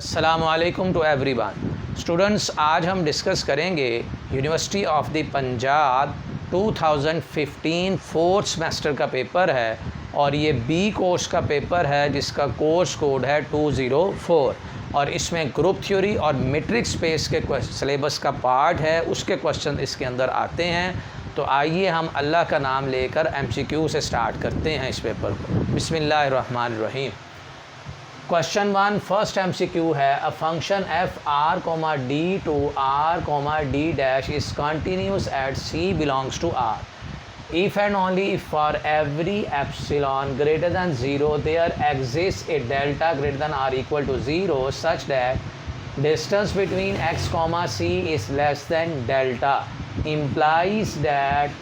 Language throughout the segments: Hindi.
अस्सलामुअलैकुम टू एवरीवन स्टूडेंट्स, आज हम डिस्कस करेंगे university of the Punjab 2015 fourth semester का पेपर है और ये बी कोर्स का पेपर है जिसका कोर्स कोड है 204 और इसमें ग्रुप थ्योरी और मैट्रिक्स स्पेस के सिलेबस का पार्ट है, उसके क्वेश्चन इसके अंदर आते हैं। तो आइए हम अल्लाह का नाम लेकर एमसीक्यू से स्टार्ट करते हैं इस पेपर को। बिस्मिल्लाहिर्रहमानिर्रहीम। क्वेश्चन 1 फर्स्ट एमसीक्यू है, a function f R comma D to R comma D dash is continuous at c belongs to R if and only if for every epsilon greater than 0 there exists a delta greater than or equal to 0 such that distance between x comma c is less than delta, implies that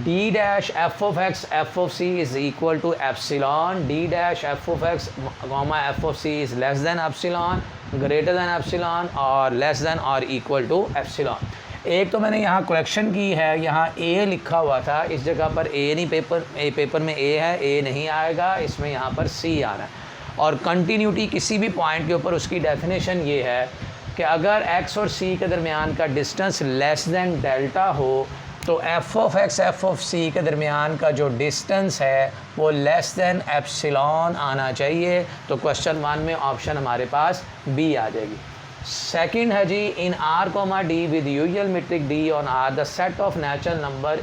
d dash f of x f of c is equal to epsilon, d dash f of x comma f of c is less than epsilon, greater than epsilon or less than or equal to epsilon। एक तो मैंने यहाँ करेक्शन की है, यहाँ ए लिखा हुआ था, इस जगह पर ए नहीं, पेपर में ए है, ए नहीं आएगा, इसमें यहाँ पर सी आ रहा है। और कंटिन्यूटी किसी भी पॉइंट के ऊपर उसकी डेफिनेशन ये है कि अगर एक्स और सी के दरमियान का डिस्टेंस लेस दैन डेल्टा हो तो f of x f of c के दरमियान का जो डिस्टेंस है वो लेस दैन एप्सिलॉन आना चाहिए। तो क्वेश्चन 1 में ऑप्शन हमारे पास बी आ जाएगी। सेकंड है जी, in R comma d with usual metric d on R the set of natural number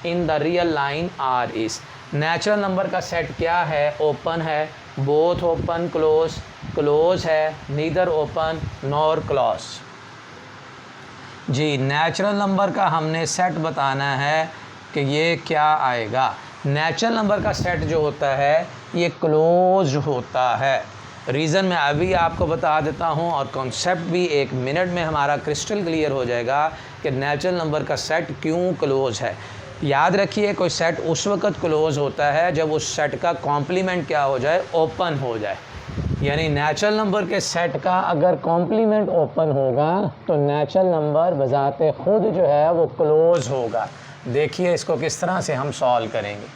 in the real line R is. Natural number का सेट क्या है? ओपन है, बोथ ओपन, क्लोज, क्लोज है, नीदर ओपन नॉर क्लोज। जी, नेचुरल नंबर का हमने सेट बताना है कि ये क्या आएगा। नेचुरल नंबर का सेट जो होता है ये क्लोज होता है। रीज़न मैं अभी आपको बता देता हूँ और कॉन्सेप्ट भी 1 मिनट में हमारा क्रिस्टल क्लियर हो जाएगा कि नेचुरल नंबर का सेट क्यों क्लोज है। याद रखिए, कोई सेट उस वक़्त क्लोज होता है जब उस सेट का कॉम्प्लीमेंट क्या हो जाए? ओपन हो जाए। यानी नेचुरल नंबर के सेट का अगर कॉम्प्लीमेंट ओपन होगा तो नेचुरल नंबर बजाते खुद जो है वो क्लोज होगा। देखिए इसको किस तरह से हम सॉल्व करेंगे।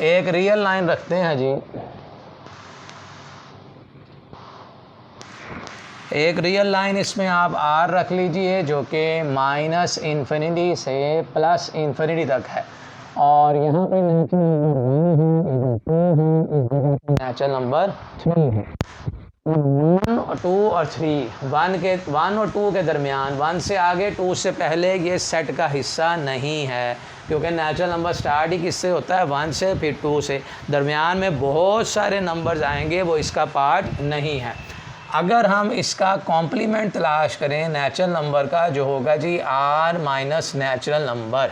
एक रियल लाइन रखते हैं जी, एक रियल लाइन, इसमें आप आर रख लीजिए जो कि माइनस इन्फिनिटी से प्लस इन्फिनिटी तक है और यहाँ पे नेचुरल नंबर 3 है। 1 2 और 3, 1 और 2 के दरमियान, 1 से आगे 2 से पहले ये सेट का हिस्सा नहीं है क्योंकि नेचुरल नंबर स्टार्ट ही किससे होता है? 1 से, फिर 2 से। दरमियान में बहुत सारे नंबर्स आएंगे, वो इसका पार्ट नहीं है। अगर हम इसका कॉम्प्लीमेंट तलाश करें नेचुरल नंबर का, जो होगा जी आर माइनस नेचुरल नंबर,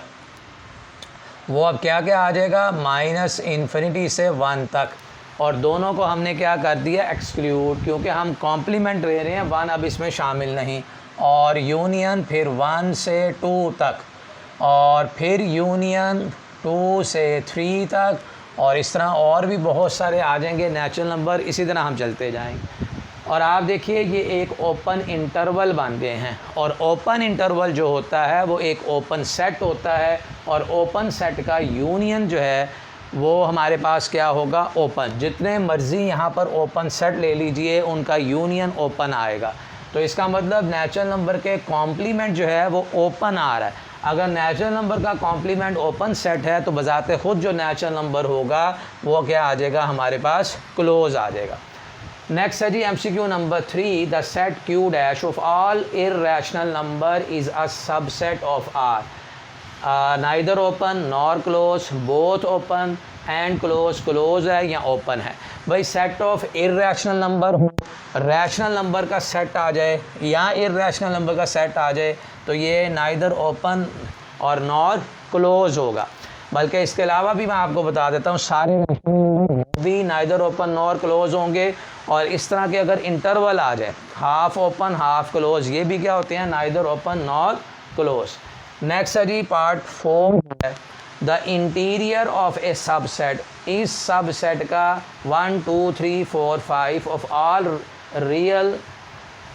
वो अब क्या क्या आ जाएगा? माइनस इन्फिनिटी से 1 तक, और दोनों को हमने क्या कर दिया? एक्सक्लूड, क्योंकि हम कॉम्प्लीमेंट ले रहे हैं, 1 अब इसमें शामिल नहीं। और यूनियन फिर 1 से 2 तक, और फिर यूनियन 2 से 3 तक, और इस तरह और भी बहुत सारे आ जाएंगे नेचुरल नंबर। इसी तरह हम चलते जाएंगे और आप देखिए ये एक ओपन इंटरवल बन गए हैं, और ओपन इंटरवल जो होता है वो एक ओपन सेट होता है, और ओपन सेट का यूनियन जो है वो हमारे पास क्या होगा? ओपन। जितने मर्ज़ी यहाँ पर ओपन सेट ले लीजिए, उनका यूनियन ओपन आएगा। तो इसका मतलब नेचुरल नंबर के कॉम्प्लीमेंट जो है वो ओपन आ रहा है। अगर नेचुरल नंबर का कॉम्प्लीमेंट ओपन सेट है तो बजाते खुद जो नेचुरल नंबर होगा वो क्या आ जाएगा? हमारे पास क्लोज आ जाएगा। नेक्स्ट है जी MCQ number 3, the set Q dash of all irrational number is a subset of R, neither open nor close, both open and close, close है या ओपन है। भाई सेट ऑफ इर्रेशनल नंबर हो, रैशनल नंबर का सेट आ जाए या इर्रेशनल नंबर का सेट आ जाए तो ये नाइदर ओपन और नॉर क्लोज होगा। बल्कि इसके अलावा भी मैं आपको बता देता हूँ, सारे रैशनल नंबर भी नाइदर ओपन नॉर क्लोज होंगे। और इस तरह के अगर इंटरवल आ जाए, हाफ ओपन हाफ क्लोज, ये भी क्या होते हैं? Neither open nor close. Next है जी पार्ट 4 है, the interior of a subset, इस सबसेट का 1 2 3 4 5 of all real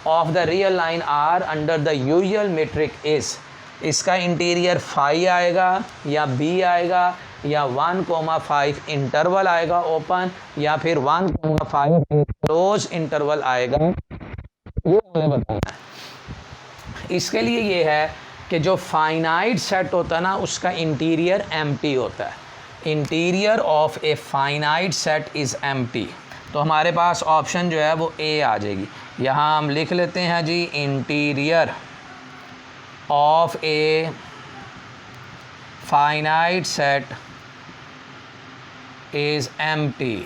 of the real line are under the usual metric is. इसका इंटीरियर फाई आएगा या बी आएगा। या 1,5 इंटरवल आएगा ओपन, या फिर 1,5 क्लोज इंटरवल आएगा, ये हमें बताना है। इसके लिए ये है कि जो फाइनाइट सेट होता है ना उसका इंटीरियर एम्प्टी होता है। Interior of a finite set is empty. तो हमारे पास ऑप्शन जो है वो ए आ जाएगी। यहाँ हम लिख लेते हैं जी, interior of a finite set is empty.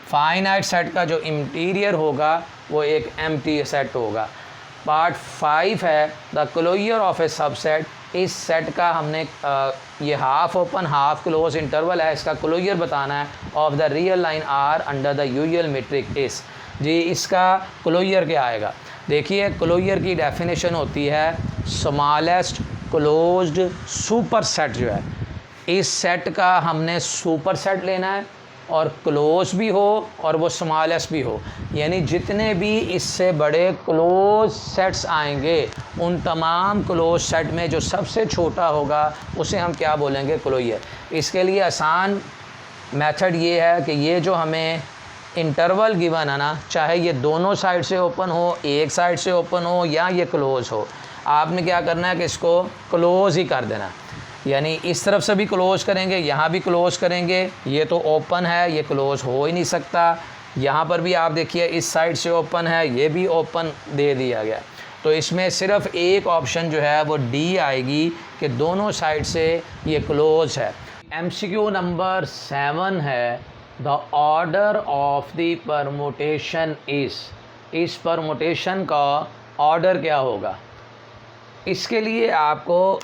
Finite set का जो इंटीरियर होगा वो एक एम्प्टी सेट होगा। पार्ट 5 है the closure of a subset. इस सेट का हमने ये half open half close interval है, इसका क्लोजर बताना है of the real line are under the usual metric is. जी इसका क्लोजर क्या आएगा? देखिए क्लोजर की डेफिनेशन होती है स्मॉलेस्ट क्लोज्ड सुपर सेट। जो है इस सेट का हमने सुपर सेट लेना है और क्लोज भी हो और वो स्मॉलेस्ट भी हो, यानी जितने भी इससे बड़े क्लोज सेट्स आएंगे उन तमाम क्लोज सेट में जो सबसे छोटा होगा उसे हम क्या बोलेंगे? क्लोजर। इसके लिए आसान मेथड ये है कि ये जो हमें इंटरवल गिवन है ना, चाहे ये दोनों साइड से ओपन हो, एक साइड से ओपन हो या ये क्लोज हो, आपने क्या करना है कि इसको क्लोज ही कर देना। यानी इस तरफ से भी क्लोज करेंगे, यहाँ भी क्लोज करेंगे, ये तो ओपन है, ये क्लोज हो ही नहीं सकता। यहाँ पर भी आप देखिए इस साइड से ओपन है, ये भी ओपन दे दिया गया। तो इसमें सिर्फ एक ऑप्शन जो है वो डी आएगी कि दोनों साइड से ये क्लोज है। MCQ नंबर 7 है the order of the permutation इस परमुटेशन का ऑर्डर क्या होगा? इसके लिए आपको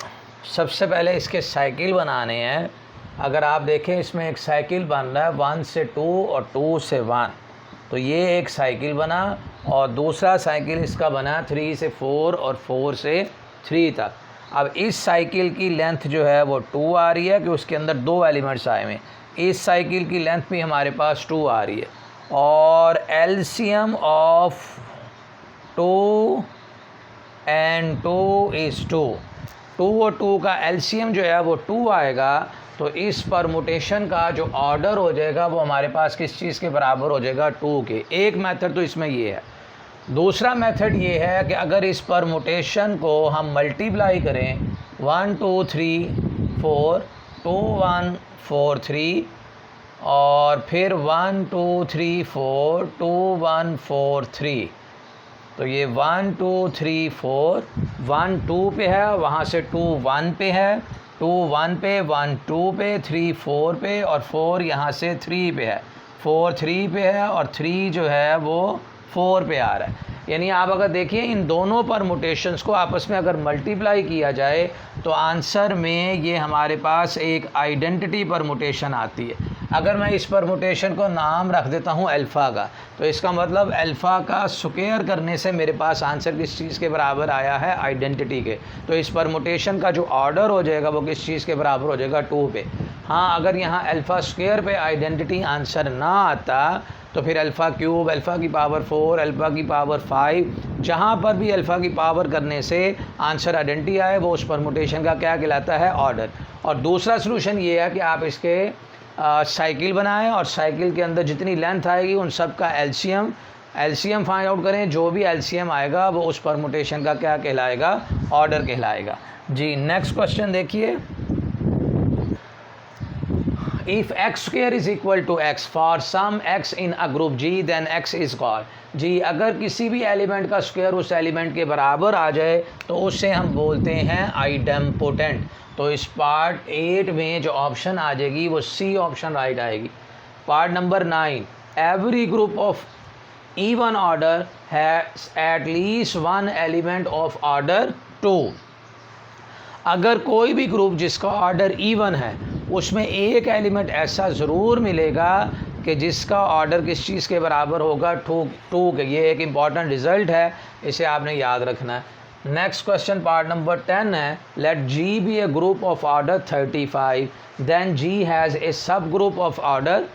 सबसे पहले इसके साइकिल बनाने हैं। अगर आप देखें इसमें एक साइकिल बन रहा है 1 से 2 और 2 से 1, तो ये एक साइकिल बना और दूसरा साइकिल इसका बना 3 से 4 और 4 से 3 तक। अब इस साइकिल की लेंथ जो है वो 2 आ रही है कि उसके अंदर 2 एलिमेंट्स आए हुए हैं। इस साइकिल की लेंथ भी हमारे पास 2 आ रही है और एलसीएम ऑफ 2 एंड 2 इज़ 2। 2 और 2 का एलसीएम जो है वो 2 आएगा। तो इस परमुटेशन का जो ऑर्डर हो जाएगा वो हमारे पास किस चीज़ के बराबर हो जाएगा? 2 के। एक मेथड तो इसमें ये है। दूसरा मेथड ये है कि अगर इस परमुटेशन को हम मल्टीप्लाई करें 1 2 3 4 2 1 4 3 और फिर 1 2 3 4 2 1 4 3, तो ये 1 2 3 4 1 2 पे है, वहाँ से 2 1 पे है, 2 1 पे, 1 2 पे, 3 4 पे और 4 यहाँ से 3 पे है, 4 3 पे है और 3 जो है वो 4 पे आ रहा है। यानी आप अगर देखिए इन दोनों परमुटेशंस को आपस में अगर मल्टीप्लाई किया जाए तो आंसर में ये हमारे पास एक आइडेंटिटी परमुटेशन आती है। अगर मैं इस परमुटेशन को नाम रख देता हूँ अल्फ़ा का, तो इसका मतलब अल्फ़ा का स्क्वायर करने से मेरे पास आंसर किस चीज़ के बराबर आया है? आइडेंटिटी के। तो इस परमुटेशन का जो ऑर्डर हो जाएगा वो किस चीज़ के बराबर हो जाएगा? 2 पे। हाँ, अगर यहाँ अल्फ़ा स्क्वायर पे आइडेंटिटी आंसर ना आता तो फिर अल्फ़ा क्यूब, अल्फ़ा की पावर 4, अल्फ़ा की पावर 5, जहाँ पर भी अल्फ़ा की पावर करने से आंसर आइडेंटिटी आए वो उस परमुटेशन का क्या कहलाता है? ऑर्डर। और दूसरा सलूशन ये है कि आप इसके साइकिल बनाएं और साइकिल के अंदर जितनी लेंथ आएगी उन सब का एलसीएम फाइंड आउट करें। जो भी एलसीएम आएगा वो उस परमुटेशन का क्या कहलाएगा? ऑर्डर कहलाएगा। जी नेक्स्ट क्वेश्चन देखिए। If x square is equal to x for some x in a group G then x is called। जी अगर किसी भी एलिमेंट का स्क्वायर उस एलिमेंट के बराबर आ जाए तो उससे हम बोलते हैं आइडेम्पोटेंट। तो इस पार्ट 8 में जो ऑप्शन आ जाएगी वो सी ऑप्शन राइट आएगी। Part number 9, every group of even order has at least one element of order 2। अगर कोई भी ग्रुप जिसका ऑर्डर इवन है उसमें एक एलिमेंट ऐसा ज़रूर मिलेगा कि जिसका ऑर्डर किस चीज़ के बराबर होगा? 2 के। ये एक इम्पॉर्टेंट रिज़ल्ट है, इसे आपने याद रखना है। नेक्स्ट क्वेश्चन पार्ट नंबर 10 है let G be a group of order 35 then G has a subgroup of order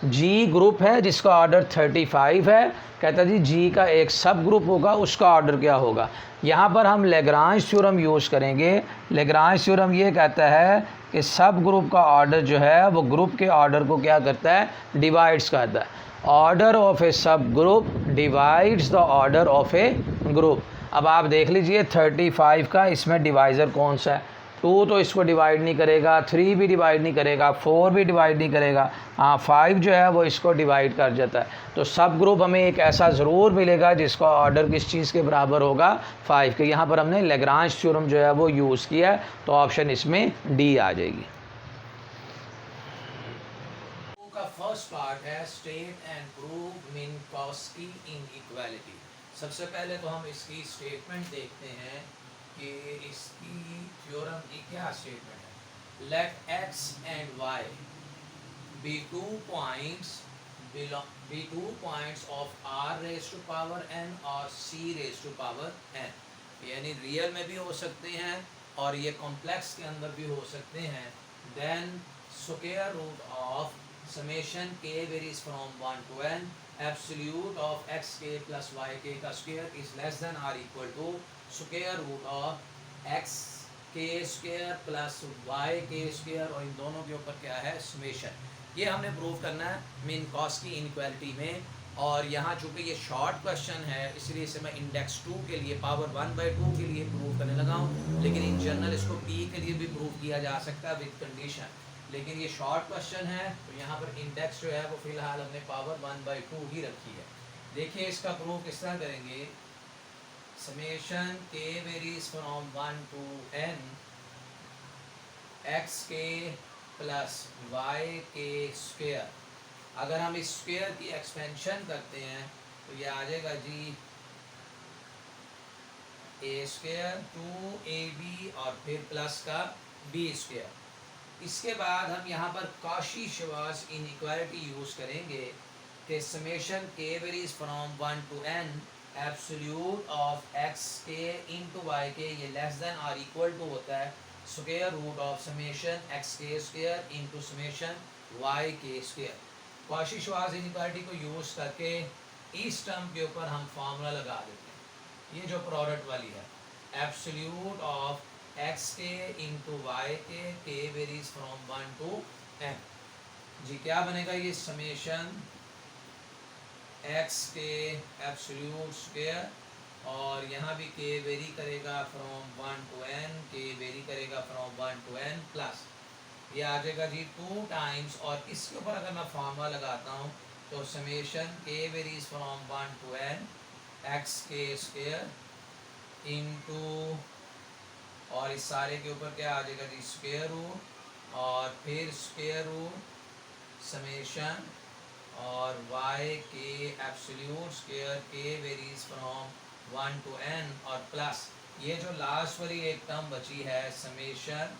G group है जिसका ऑर्डर 35 है, कहता जी जी का एक सब ग्रुप होगा, उसका ऑर्डर क्या होगा। यहाँ पर हम लेग्रांज थ्योरम यूज़ करेंगे। लेग्रांज थ्योरम ये कहता है कि सब ग्रुप का ऑर्डर जो है वो ग्रुप के ऑर्डर को क्या करता है, डिवाइड्स करता है। ऑर्डर ऑफ ए सब group divides the order of a group. अब आप देख लीजिए 35 का इसमें डिवाइज़र कौन सा है, 2 तो इसको डिवाइड नहीं करेगा, 3 भी डिवाइड नहीं करेगा, 4 भी डिवाइड नहीं करेगा, हाँ 5 जो है वो इसको डिवाइड कर जाता है। तो सब ग्रुप हमें एक ऐसा ज़रूर मिलेगा जिसका ऑर्डर किस चीज़ के बराबर होगा, 5 के। यहाँ पर हमने लेग्रांज थ्योरम जो है वो यूज़ किया है, तो ऑप्शन इसमें डी आ जाएगी। का फर्स्ट पार्ट है स्टेट एंड प्रूव मिन्कॉस्की इनइक्वालिटी। सबसे पहले तो हम इसकी स्टेटमेंट देखते हैं कि इसकी थ्योरम की क्या स्टेटमेंट है। Let x and y be two points of R raise to power n और C raise to power n, यानी रियल में भी हो सकते हैं और ये कॉम्प्लेक्स के अंदर भी हो सकते हैं। Then square root of summation k varies from 1 to n, absolute of xk plus yk का square is less than or equal to square root of xk square plus yk square, और इन दोनों के ऊपर क्या है, summation। ये हमने प्रूव करना है मिन्कॉस्की इनइक्वालिटी में। और यहाँ चूँकि ये शॉर्ट क्वेश्चन है इसलिए इसे मैं इंडेक्स 2 के लिए पावर 1/2 के लिए प्रूव करने लगा हूँ, लेकिन इन जनरल इसको p के लिए भी प्रूव किया जा सकता है विद कंडीशन, लेकिन ये शॉर्ट क्वेश्चन है तो यहाँ पर इंडेक्स जो है वो फिलहाल हमने पावर 1/2 ही रखी है। देखिए इसका प्रूफ किस तरह करेंगे। Summation k varies from 1 to n x k plus y k square. अगर हम इस स्क्वायर की एक्सपेंशन करते हैं तो ये आ जाएगा जी ए स्क्वायर 2ab और फिर प्लस का बी स्क्वायर। इसके बाद हम यहाँ पर कॉची-श्वार्ट्ज इनइक्वालिटी यूज़ करेंगे कि summation k varies from 1 to n absolute of x k into y k, ये लेस देन और इक्वल टू होता है square root of summation x k square into summation y k square. Cauchy Schwarz inequality को यूज़ करके इस टर्म के ऊपर हम फार्मूला लगा देते हैं। ये जो प्रोडक्ट वाली है absolute of x k into y के वेरीज फ्रॉम 1 to n, जी क्या बनेगा, ये summation x k absolute square और यहाँ भी के वेरी करेगा फ्रॉम 1 to n, के वेरी करेगा फ्रॉम 1 to n प्लस ये आ जाएगा जी 2 टाइम्स, और इसके ऊपर अगर मैं फार्मूला लगाता हूँ तो summation k varies from 1 to n x k square into और इस सारे के ऊपर क्या आ जाएगा जी स्क्वायर रूट और फिर स्क्वायर रूट समेशन और y के एब्सोल्यूट स्क्वायर के वेरीज फ्रॉम 1 to n और प्लस ये जो लास्ट वाली एक टर्म बची है समेशन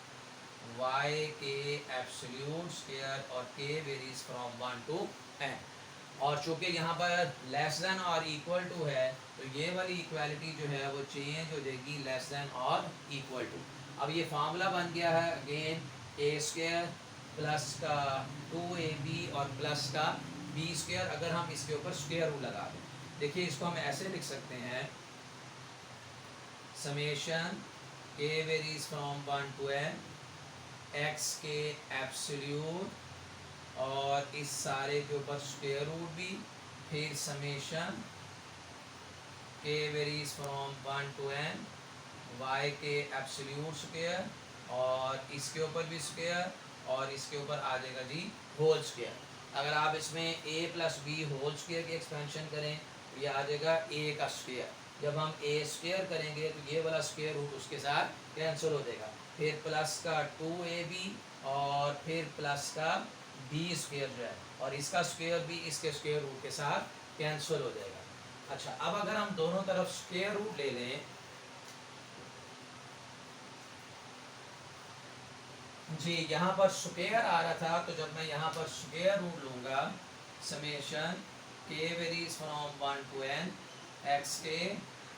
y के एब्सोल्यूट स्क्वायर और के वेरीज फ्रॉम 1 to n। और चूँकि यहाँ पर लेस देन और इक्वल टू है तो ये वाली इक्वालिटी जो है वो चेंज हो जाएगी लेस देन और इक्वल टू। अब ये फार्मूला बन गया है अगेन ए स्क्वायर प्लस का 2ab और प्लस का बी स्क्वायर। अगर हम इसके ऊपर स्क्वायर रूट लगा दें, देखिए इसको हम ऐसे लिख सकते हैं summation k varies from 1 to n x k absolute और इस सारे के ऊपर स्क्वायर रूट भी, फिर summation k varies from 1 to n y के एब्सोल्यूट स्क्वायर और इसके ऊपर भी स्क्वायर और इसके ऊपर आ जाएगा जी होल स्क्वायर। अगर आप इसमें a plus B whole square की एक्सपेंशन करें तो ये आ जाएगा a का स्क्वायर। जब हम a स्क्वायर करेंगे तो ये वाला स्क्वायर रूट उसके साथ कैंसिल हो जाएगा, फिर प्लस का 2ab और फिर प्लस का बी स्क्वायर जो है और इसका स्क्वायर भी इसके स्क्वायर रूट के साथ कैंसिल हो जाएगा। अच्छा, अब अगर हम दोनों तरफ स्क्वायर रूट ले लें जी, यहाँ पर स्क्वायर आ रहा था तो जब मैं यहाँ पर स्क्वायर रूट लूँगा summation k varies from 1 to n x k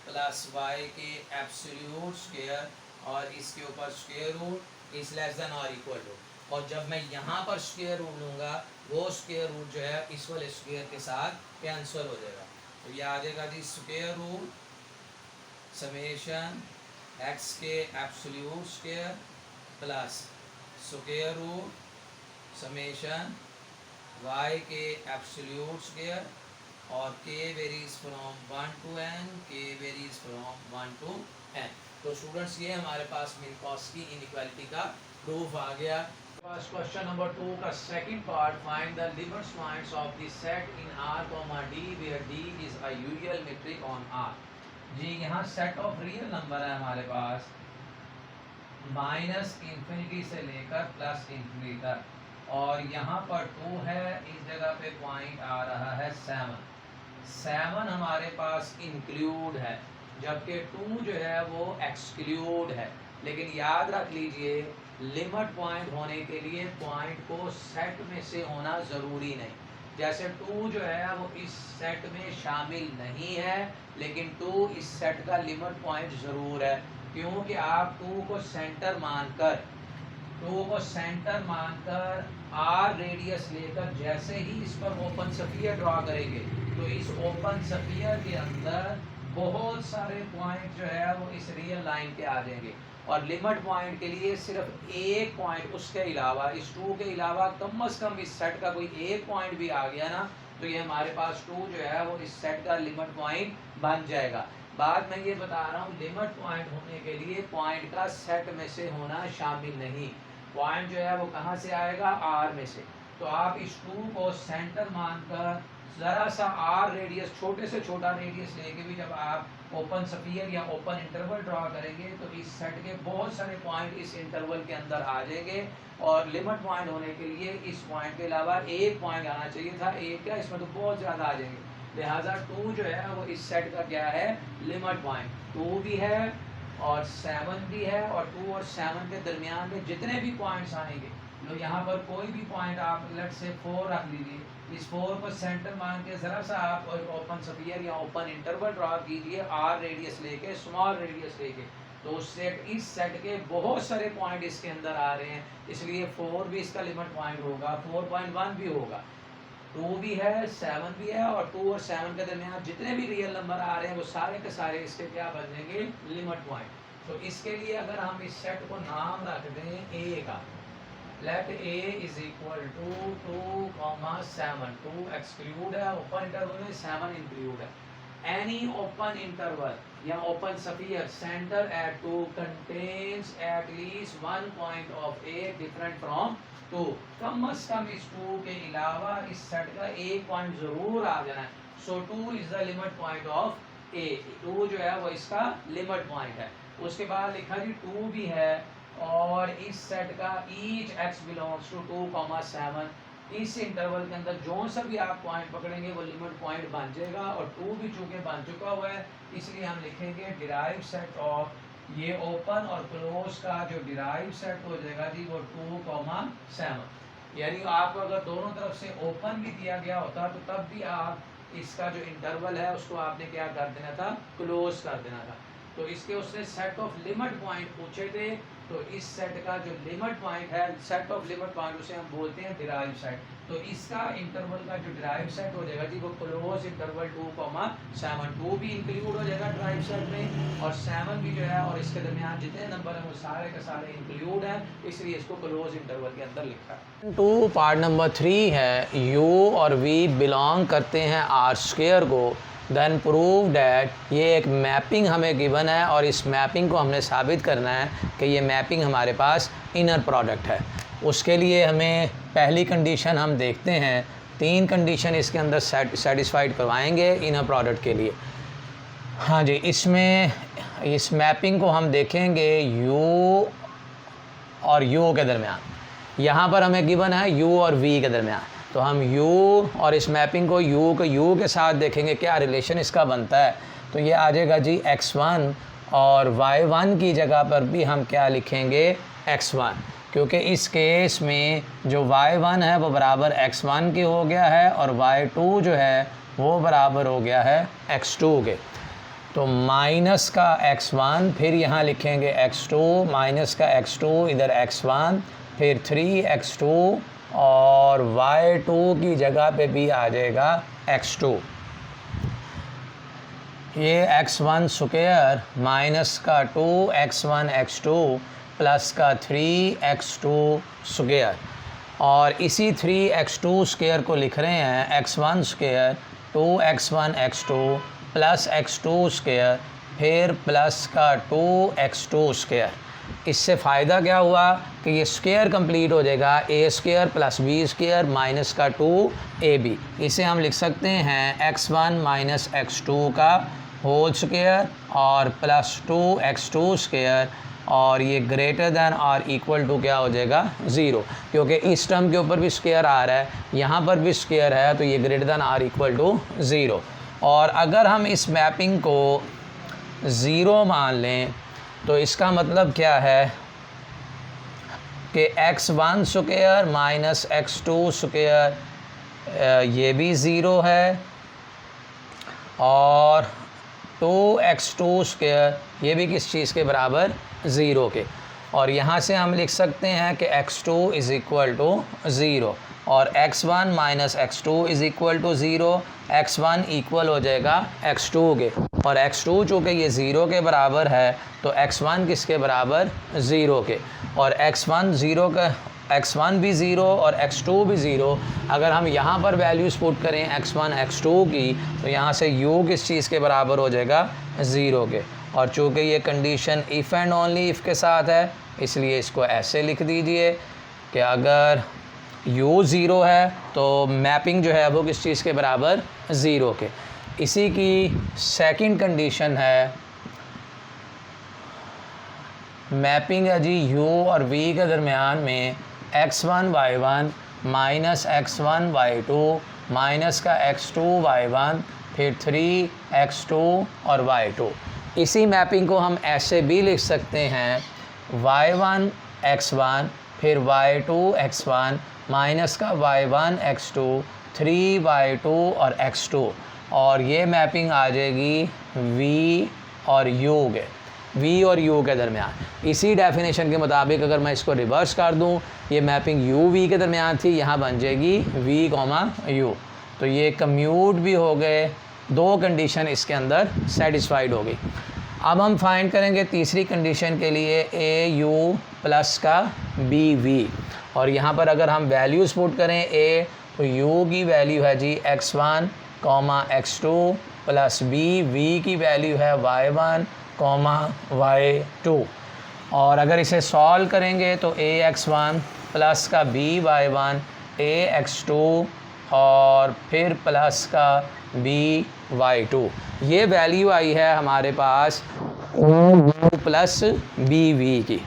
plus y k absolute square और इसके ऊपर square root is less than और इक्वल टू, और जब मैं यहाँ पर स्क्वायर रूट लूँगा वो स्क्वायर रूट जो है इस वाले स्क्वायर के साथ कैंसिल हो जाएगा। तो ये आ जाएगा जी square root summation x k absolute square plus square root summation y k absolute square और k varies from 1 to n, k varies from 1 to n। तो स्टूडेंट्स ये हमारे पास मिनकॉस्की इनइक्वालिटी का प्रूफ आ गया। क्वेश्चन नंबर 2 का second part, find the limits points of the set in R, D where D is a usual metric on R। जी यहाँ सेट ऑफ रियल नंबर है हमारे पास माइनस इंफिनिटी से लेकर प्लस इंफिनिटी तक, और यहाँ पर 2 है, इस जगह पे पॉइंट आ रहा है 7 हमारे पास इंक्लूड है, जबकि 2 जो है वो एक्सक्लूड है। लेकिन याद रख लीजिए लिमिट पॉइंट होने के लिए पॉइंट को सेट में से होना ज़रूरी नहीं। जैसे 2 जो है वो इस सेट में शामिल नहीं है, लेकिन 2 इस सेट का लिमिट पॉइंट ज़रूर है, क्योंकि आप 2 को सेंटर मानकर आर रेडियस लेकर जैसे ही इस पर ओपन स्फीयर ड्रॉ करेंगे तो इस ओपन स्फीयर के अंदर बहुत सारे पॉइंट जो है वो इस रियल लाइन के आ जाएंगे, और लिमिट पॉइंट के लिए सिर्फ एक पॉइंट, उसके अलावा इस 2 के अलावा कम से कम इस सेट का कोई एक पॉइंट भी आ गया ना, तो ये हमारे पास 2 जो है वो इस सेट का लिमिट पॉइंट बन जाएगा। बाद में ये बता रहा हूँ लिमिट पॉइंट होने के लिए पॉइंट का सेट में से होना शामिल नहीं, पॉइंट जो है वो कहाँ से आएगा, आर में से। तो आप इस 2 को सेंटर मानकर ज़रा सा आर रेडियस, छोटे से छोटा रेडियस लेके भी जब आप ओपन स्फीयर या ओपन इंटरवल ड्रॉ करेंगे तो इस सेट के बहुत सारे पॉइंट इस इंटरवल के अंदर आ जाएंगे, और लिमिट पॉइंट होने के लिए इस पॉइंट के अलावा एक पॉइंट आना चाहिए था, एक क्या, इसमें तो बहुत ज़्यादा आ जाएंगे। लिहाजा 2 जो है वो इस सेट का क्या है, लिमिट पॉइंट। 2 भी है और 7 भी है, और 2 और 7 के दरमियान में जितने भी पॉइंट्स आएंगे, तो यहाँ पर कोई भी पॉइंट आप लेट से 4 रख लीजिए, इस 4 को सेंटर मान के ज़रा सा आप ओपन स्फीयर या ओपन इंटरवल ड्रॉ कीजिए आर रेडियस लेके, स्मॉल रेडियस लेके, तो उस सेट, इस सेट के बहुत सारे पॉइंट इसके अंदर आ रहे हैं, इसलिए 4 भी इसका लिमिट पॉइंट होगा, 4.1 भी होगा, 2 भी है, 7 भी है, और 2 और 7 के दरमियान जितने भी रियल नंबर आ रहे हैं वो सारे के सारे इसके क्या बनेंगे, लिमिट पॉइंट। तो इसके लिए अगर हम इस सेट को नाम रख दें ए का, let A is equal to 2,7, 2 exclude है, ओपन इंटरवल में 7 इंक्लूड है। एनी ओपन इंटरवल या open sphere center at 2 contains at least 1 point of A different from 2। कम से कम इस 2 के अलावा इस सेट का एक पॉइंट जरूर आ जाना है। So 2 is the limit point of a, 2 जो है वो इसका लिमिट पॉइंट है। उसके बाद लिखा जी 2 भी है, और इस सेट का ईच x बिलोंग्स टू 2,7, इस इंटरवल के अंदर जो सा भी आप पॉइंट पकड़ेंगे वो लिमिट पॉइंट बन जाएगा, और 2 भी चूंकि बन चुका हुआ है इसलिए हम लिखेंगे डिराइव सेट ऑफ, ये ओपन और क्लोज का जो डिराइव सेट हो जाएगा जी वो 2,7। यानी आपको अगर दोनों तरफ से ओपन भी दिया गया होता तो तब भी आप इसका जो इंटरवल है उसको आपने क्या कर देना था, क्लोज कर देना था। तो इसके उसने सेट ऑफ लिमिट पॉइंट पूछे थे, तो इस सेट का जो लिमिट पॉइंट है, सेट ऑफ लिमिट पॉइंट, उसे हम बोलते हैं डिराइव सेट। तो इसका इंटरवल का जो डिराइव सेट हो जाएगा जी वो क्लोज इंटरवल 2,7, 2 भी इंक्लूड हो जाएगा डिराइव सेट में, और 7 भी जो है, और इसके दरमियान जितने नंबर हैं वो सारे के सारे इंक्लूड हैं, इसलिए इसको क्लोज इंटरवल के अंदर लिखा है। 2 पार्ट नंबर 3 है, यू और वी बिलोंग करते हैं आर स्क्वायर को, देन प्रूव डैट, ये एक मैपिंग हमें गिवन है और इस मैपिंग को हमने साबित करना है कि ये मैपिंग हमारे पास इनर प्रोडक्ट है। उसके लिए हमें पहली कंडीशन हम देखते हैं, 3 कंडीशन इसके अंदर सेटिस्फाइड करवाएंगे इनर प्रोडक्ट के लिए। हाँ जी, इसमें इस मैपिंग को हम देखेंगे यू और यू के दरमियान, यहाँ पर हमें गिवन है यू और वी के दरमियान, तो हम u और इस मैपिंग को u के साथ देखेंगे क्या रिलेशन इसका बनता है। तो ये आ जाएगा जी x1, और y1 की जगह पर भी हम क्या लिखेंगे, x1, क्योंकि इस केस में जो y1 है वो बराबर x1 की हो गया है, और y2 जो है वो बराबर हो गया है x2 के। तो माइनस का x1, फिर यहाँ लिखेंगे x2, माइनस का x2 इधर x1, फिर 3x2 और y2 की जगह पे भी आ जाएगा x2। ये x1 स्क्वायर माइनस का 2x1 x2 प्लस का 3x2 स्क्वायर, और इसी 3x2 स्क्वायर को लिख रहे हैं x1 square 2x1 x2 plus x2 square फिर प्लस का 2x2 स्क्वायर। इससे फ़ायदा क्या हुआ कि ये स्क्वायर कंप्लीट हो जाएगा a square plus b square minus का 2ab। इसे हम लिख सकते हैं x1 माइनस x2 का होल स्क्वायर और प्लस 2x2 स्क्वायर, और ये ग्रेटर दैन और इक्वल टू क्या हो जाएगा 0, क्योंकि इस टर्म के ऊपर भी स्क्वायर आ रहा है, यहाँ पर भी स्क्वायर है, तो ये ग्रेटर दैन और इक्वल टू 0। और अगर हम इस मैपिंग को 0 मान लें तो इसका मतलब क्या है कि x1 square minus x2 square ये भी 0 है, और 2x2 स्क्वायर ये भी किस चीज़ के बराबर 0 के। और यहाँ से हम लिख सकते हैं कि x2 इज़ इक्वल टू 0 और x1 minus x2 is equal to 0। x1 equal हो जाएगा x2 के, और x2 चूँकि ये 0 के बराबर है तो x1 किसके बराबर 0 के, और x1 भी 0 और x2 भी 0। अगर हम यहाँ पर वैल्यूज़ पुट करें x1 x2 की तो यहाँ से u किस चीज़ के बराबर हो जाएगा 0 के, और चूँकि ये condition if and only if के साथ है इसलिए इसको ऐसे लिख दीजिए कि अगर u 0 है तो मैपिंग जो है वो किस चीज़ के बराबर 0 के। इसी की सेकंड कंडीशन है, मैपिंग है जी u और v के दरमियान में x1 y1 minus x1 y2 minus का x2 y1 फिर 3x2 और y2। इसी मैपिंग को हम ऐसे भी लिख सकते हैं y1 x1 फिर y2 x1 माइनस का y1 x2 3y2 और x2, और ये मैपिंग आ जाएगी v और u के, v और u के दरमियान। इसी डेफिनेशन के मुताबिक अगर मैं इसको रिवर्स कर दूं, ये मैपिंग u v के दरमियान थी, यहाँ बन जाएगी v, u। तो ये कम्यूट भी हो गए, दो कंडीशन इसके अंदर सेटिस्फाइड हो गई। अब हम फाइंड करेंगे तीसरी कंडीशन के लिए a u प्लस का b v, और यहाँ पर अगर हम वैल्यूज़ पुट करें a तो u की वैल्यू है जी x1 x2 plus b, v की वैल्यू है y1 y2, और अगर इसे सॉल्व करेंगे तो ax1 प्लस का by1 ax2 और फिर प्लस का by2, ये वैल्यू आई है हमारे पास u प्लस bv की।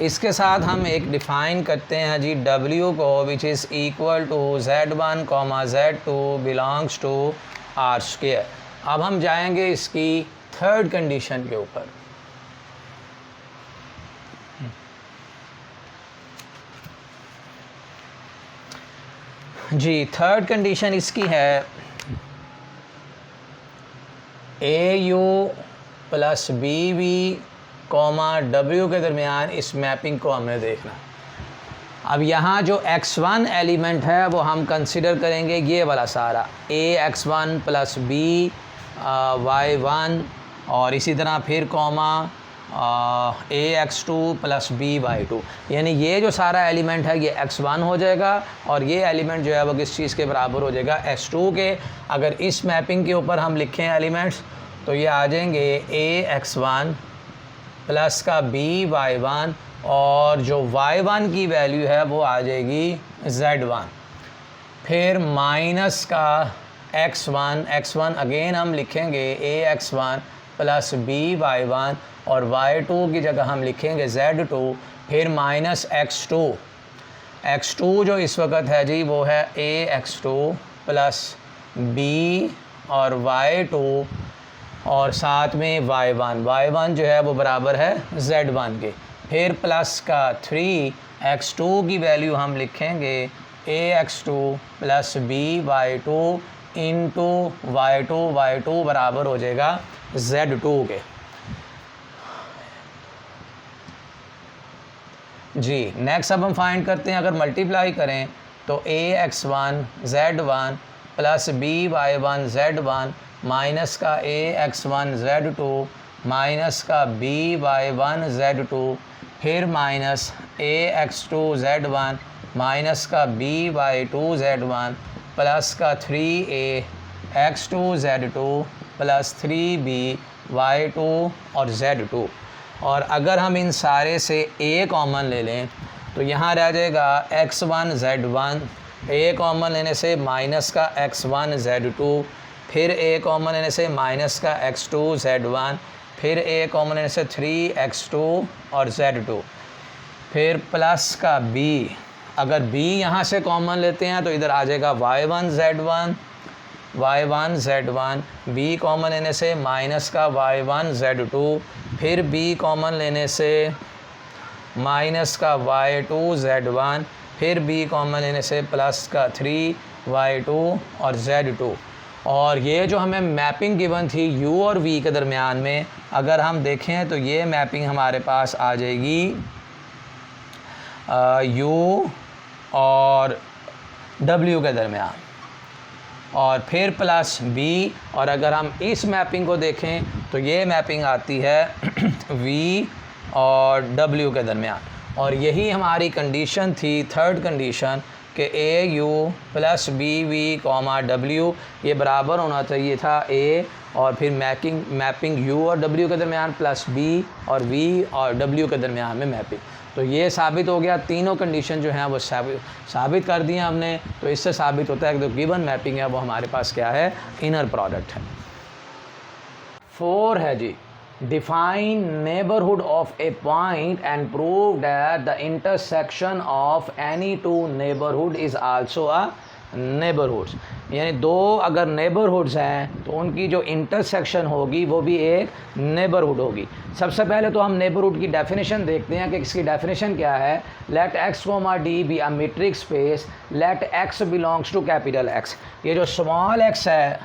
इसके साथ हम एक डिफ़ाइन करते हैं जी w को, which is equal to z1 z2 belongs to r square. अब हम जाएंगे इसकी थर्ड कंडीशन के ऊपर। जी थर्ड कंडीशन इसकी है au प्लस bv w के दरमियान इस मैपिंग को हमने देखना। अब यहाँ जो x1 एलिमेंट है वो हम कंसिडर करेंगे ये वाला सारा ax1 प्लस b y1, और इसी तरह फिर ax2 प्लस by2, यानी ये जो सारा एलिमेंट है ये x1 हो जाएगा और ये एलिमेंट जो है वो किस चीज़ के बराबर हो जाएगा x2 के। अगर इस मैपिंग के ऊपर हम लिखें एलिमेंट्स तो ये आ जाएंगे ax1 प्लस का by1, और जो y1 की वैल्यू है वो आ जाएगी z1, फिर माइनस का x1 अगेन हम लिखेंगे ax1 प्लस by1, और y2 की जगह हम लिखेंगे z2, फिर माइनस x2 जो इस वक्त है जी वो है ax2 प्लस b और y2, और साथ में y1 जो है वो बराबर है z1 के, फिर प्लस का 3x2 की वैल्यू हम लिखेंगे ax2 plus by2 into y2 बराबर हो जाएगा z2 के। जी। नेक्स्ट अब हम फाइंड करते हैं, अगर मल्टीप्लाई करें तो ax1 z1 plus by1 z1 minus का ax1 z2 माइनस का by1 z2 फिर माइनस ax2 z1 माइनस का by2 z1 प्लस का 3ax2 z2 प्लस 3by2 और z2। और अगर हम इन सारे से a कॉमन ले लें तो यहाँ रह जाएगा x1 z1, a कॉमन लेने से माइनस का x1 z2, फिर a कॉमन लेने से माइनस का x2 z1, फिर a कॉमन लेने से 3x2 और z2, फिर प्लस का b। अगर b यहाँ से कॉमन लेते हैं तो इधर आ जाएगा y1 z1, b कॉमन लेने से माइनस का y1 z2, फिर b कॉमन लेने से माइनस का y2 z1, फिर b कॉमन लेने से प्लस का 3y2 और z2। और ये जो हमें मैपिंग गिवन थी u और v के दरमियान में, अगर हम देखें तो ये मैपिंग हमारे पास आ जाएगी u और w के दरमियान, और फिर प्लस b। और अगर हम इस मैपिंग को देखें तो ये मैपिंग आती है v और w के दरमियान। और यही हमारी कंडीशन थी, थर्ड कंडीशन, कि a u plus b v comma w ये बराबर होना चाहिए था a और फिर मैपिंग u और w के दरमियान प्लस b और v और w के दरमियान में मैपिंग। तो ये साबित हो गया, तीनों कंडीशन जो हैं वो साबित कर दी हैं हमने। तो इससे साबित होता है कि जो गिवन मैपिंग है वो हमारे पास क्या है, इनर प्रोडक्ट है। 4 है जी, define neighbourhood of a point and prove that the intersection of any two neighbourhood is also a neighbourhoods. यानी दो अगर नेबरहुड्स हैं तो उनकी जो इंटरसेक्शन होगी वो भी एक नेबरहुड होगी। सबसे पहले तो हम नेबरहुड की डेफिनेशन देखते हैं कि इसकी डेफिनेशन क्या है। Let x, d be a metric space, let x belongs to capital x। ये जो स्मॉल x है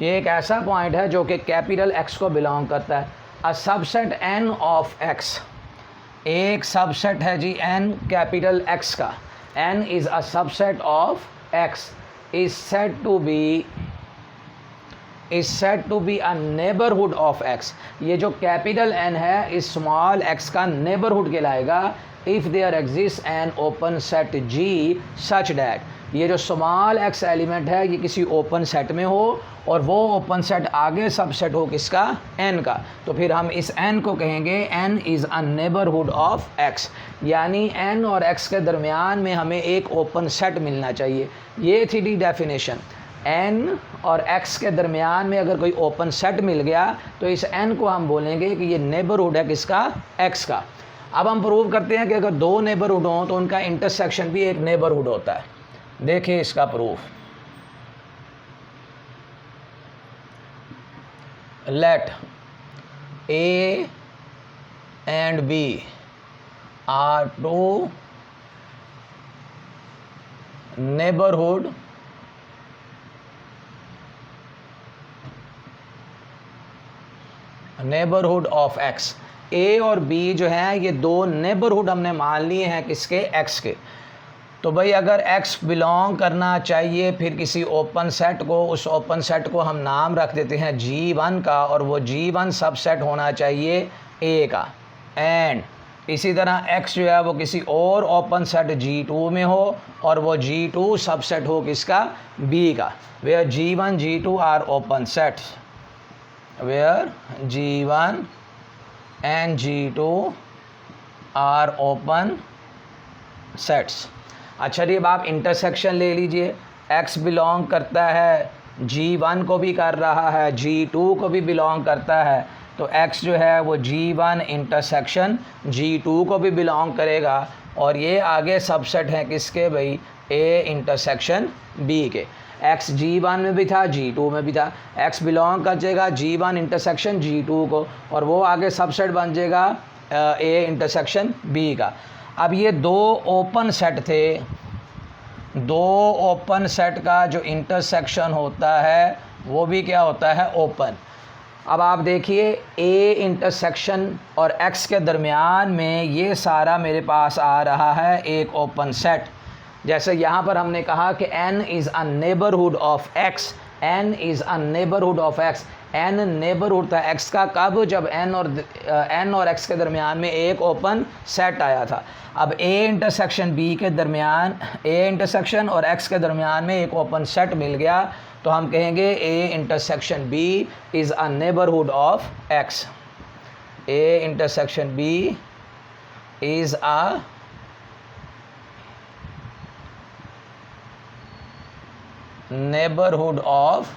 ये एक ऐसा पॉइंट है जो कि कैपिटल x को बिलोंग करता है। A subset n of x, एक सबसेट है जी n कैपिटल x का, n is a subset of x is said to be a neighborhood of x। ये जो कैपिटल n है इस स्मॉल x का नेबरहुड कहलाएगा if there exists an open set G such that, ये जो स्मॉल x एलिमेंट है ये किसी ओपन सेट में हो और वो ओपन सेट आगे सबसेट हो किसका, n का, तो फिर हम इस n को कहेंगे n is a neighbourhood of x। यानी n और x के दरमियान में हमें एक ओपन सेट मिलना चाहिए। ये थी डी डेफिनेशन। n और x के दरमियान में अगर कोई ओपन सेट मिल गया तो इस n को हम बोलेंगे कि ये नेबरहुड है किसका, x का। अब हम प्रूव करते हैं कि अगर दो नेबरहुड हों तो उनका इंटरसेक्शन भी एक नेबरहुड होता है। देखिए इसका proof. Let a and b are two neighborhood of x। a और b जो है ये दो नेबरहुड हमने मान लिए हैं किसके, x के। तो भाई अगर x बिलोंग करना चाहिए फिर किसी ओपन सेट को, उस ओपन सेट को हम नाम रख देते हैं G1 का, और वो G1 सबसेट होना चाहिए A का। एंड इसी तरह x जो है वो किसी और ओपन सेट G2 में हो और वो G2 सबसेट हो किसका, B का। Where G1 G2 are open sets, where G1 and G2 are open sets. अच्छा जी, अब आप इंटरसेक्शन ले लीजिए। x बिलोंग करता है G1 को भी कर रहा है, G2 को भी बिलोंग करता है, तो x जो है वो G1 इंटरसेक्शन G2 को भी बिलोंग करेगा। और ये आगे सबसेट हैं किसके भाई, A इंटरसेक्शन B के। x G1 में भी था, G2 में भी था। x बिलोंग कर जाएगा G1 इंटरसेक्शन G2 को और वो आगे सबसेट बन जाएगा A इंटरसेक्शन B का। अब ये दो ओपन सेट थे, दो ओपन सेट का जो इंटरसेक्शन होता है वो भी क्या होता है, ओपन। अब आप देखिए ए इंटरसेक्शन और एक्स के दरमियान में ये सारा मेरे पास आ रहा है एक ओपन सेट। जैसे यहाँ पर हमने कहा कि n is a neighbourhood of x, n is a neighbourhood of x, n neighbourhood था x का कब, जब n और x के दरमियान में एक ओपन सेट आया था। अब a इंटरसेक्शन b के दरमियान, a इंटरसेक्शन और x के दरमियान में एक ओपन सेट मिल गया, तो हम कहेंगे a intersection b is a neighbourhood of x, a intersection b is a neighbourhood of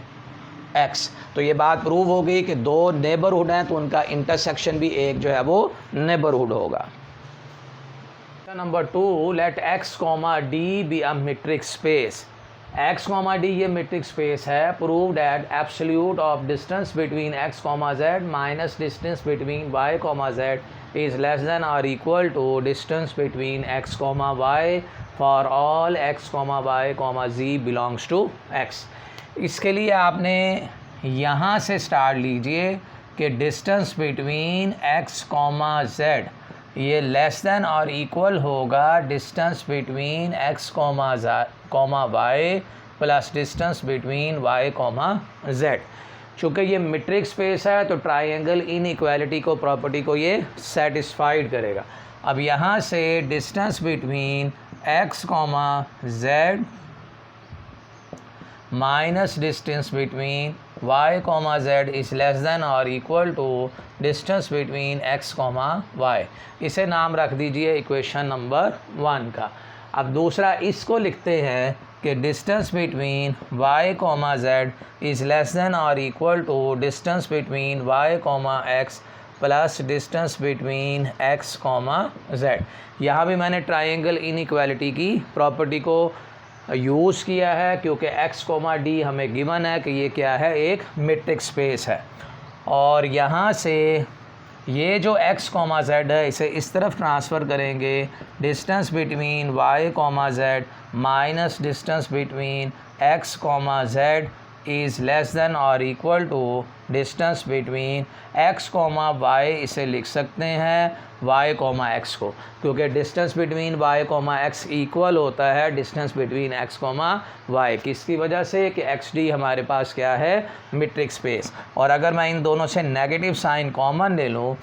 x। तो ये बात प्रूव हो गई कि दो नेबरहुड हैं तो उनका इंटरसेक्शन भी एक जो है वो नेबरहुड होगा। Number 2, let x, d be a metric space. x, d ये मेट्रिक स्पेस है। Prove that absolute of distance between x, z minus distance between y, z is less than और equal to distance between x, y for all x, y, z belongs to x। इसके लिए आपने यहाँ से स्टार्ट लीजिए कि डिस्टेंस बिटवीन x, z ये लेस देन और इक्वल होगा distance between x, y plus distance between y, z। चूँकि ये मेट्रिक स्पेस है तो ट्राइंगल इनइक्वालिटी को, प्रॉपर्टी को ये सेटिस्फाइड करेगा। अब यहाँ से distance between x, z minus distance between y, z is less than और equal to distance between x, y। इसे नाम रख दीजिए इक्वेशन नंबर 1 का। अब दूसरा इसको लिखते हैं कि distance between y, z is less than और equal to distance between y, x plus distance between x, z। यहाँ भी मैंने ट्राइंगल इनइक्वालिटी की प्रॉपर्टी को यूज़ किया है क्योंकि x, d हमें गिवन है कि ये क्या है, एक मेट्रिक स्पेस है। और यहाँ से ये जो x, z है इसे इस तरफ ट्रांसफ़र करेंगे, distance between y, z minus distance between x, z is less than और equal to distance between x, y इसे लिख सकते हैं y, x को, क्योंकि distance between y, x equal होता है डिस्टेंस बिटवीन x, y। किसकी वजह से कि xd हमारे पास क्या है, मेट्रिक स्पेस। और अगर मैं इन दोनों से नेगेटिव साइन कॉमन ले लूँ,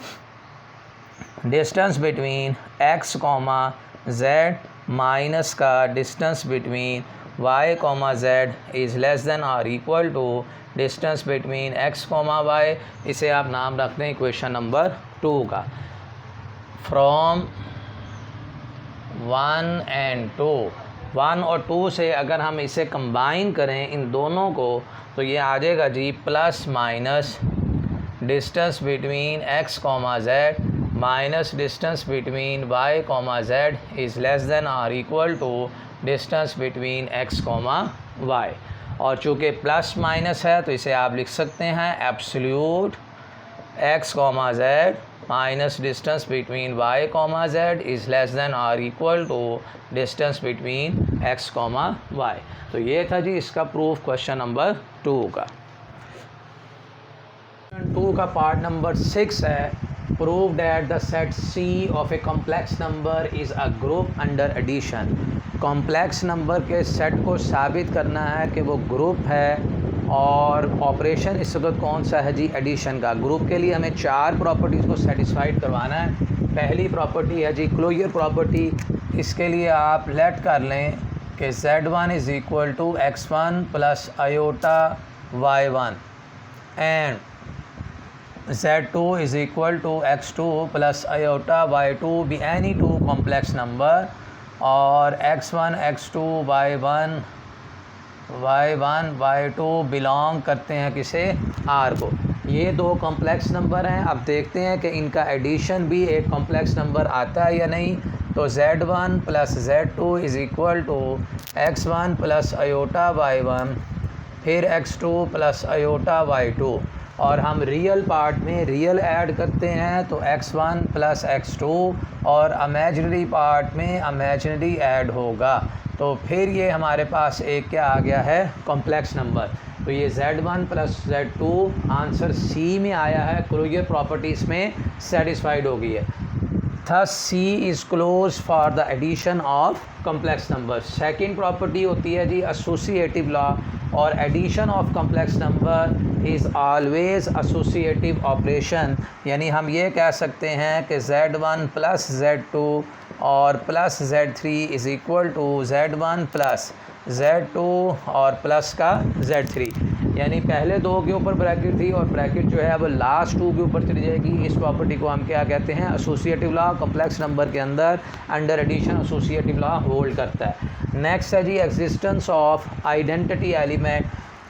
distance between x, z minus का distance between y, z is less than और equal to distance between x, y। इसे आप नाम रखते हैं इक्वेशन नंबर 2 का। फ्रॉम 1 एंड 2, 1 और 2 से अगर हम इसे कंबाइन करें इन दोनों को तो ये आ जाएगा जी plus minus distance between x, z minus distance between y, z is less than और equal to distance between x, y। और चूँकि प्लस माइनस है तो इसे आप लिख सकते हैं absolute x, z minus distance between y, z is less than और equal to distance between x, y। तो ये था जी इसका प्रूफ क्वेश्चन नंबर 2 का। 2 का पार्ट नंबर 6 है, prove that the set C of a complex number is a group under addition. Complex number के सेट को साबित करना है कि वो ग्रुप है, और ऑपरेशन इस वक्त कौन सा है जी, एडिशन का। ग्रुप के लिए हमें 4 प्रॉपर्टीज़ को सेटिस्फाइड करवाना है। पहली प्रॉपर्टी है जी क्लोजर प्रॉपर्टी। इसके लिए आप लेट कर लें कि Z1 is equal to x1 plus iota y1 and Z2 is equal to x2 plus iota y2 be any 2 complex number, और x1, x2, y1, y2 belong करते हैं किसे, R को। ये 2 कॉम्प्लेक्स नंबर हैं। अब देखते हैं कि इनका एडिशन भी एक कॉम्प्लेक्स नंबर आता है या नहीं। तो Z1 plus Z2 is equal to x1 plus iota y1 फिर x2 प्लस आयोटा y2, और हम रियल पार्ट में रियल ऐड करते हैं तो x1 प्लस x2, और इमेजिनरी पार्ट में इमेजिनरी ऐड होगा। तो फिर ये हमारे पास एक क्या आ गया है, कॉम्प्लेक्स नंबर। तो ये Z1 plus Z2 answer C में आया है, क्लोजर प्रॉपर्टी इसमें सेटिस्फाइड हो गई है। Thus C is close for the addition of complex number. Second property होती है जी एसोसिएटिव लॉ, और addition of complex number is always associative operation. यानी हम ये कह सकते हैं कि Z1 प्लस Z2 और plus Z3 is equal to Z1 plus Z2 और प्लस का Z3। यानी पहले दो के ऊपर ब्रैकेट थी और ब्रैकेट जो है वो लास्ट टू के ऊपर चली जाएगी। इस प्रॉपर्टी को हम क्या कहते हैं, एसोसिएटिव लॉ। कम्प्लेक्स नंबर के अंदर under addition associative law hold करता है। नेक्स्ट है जी existence of identity element.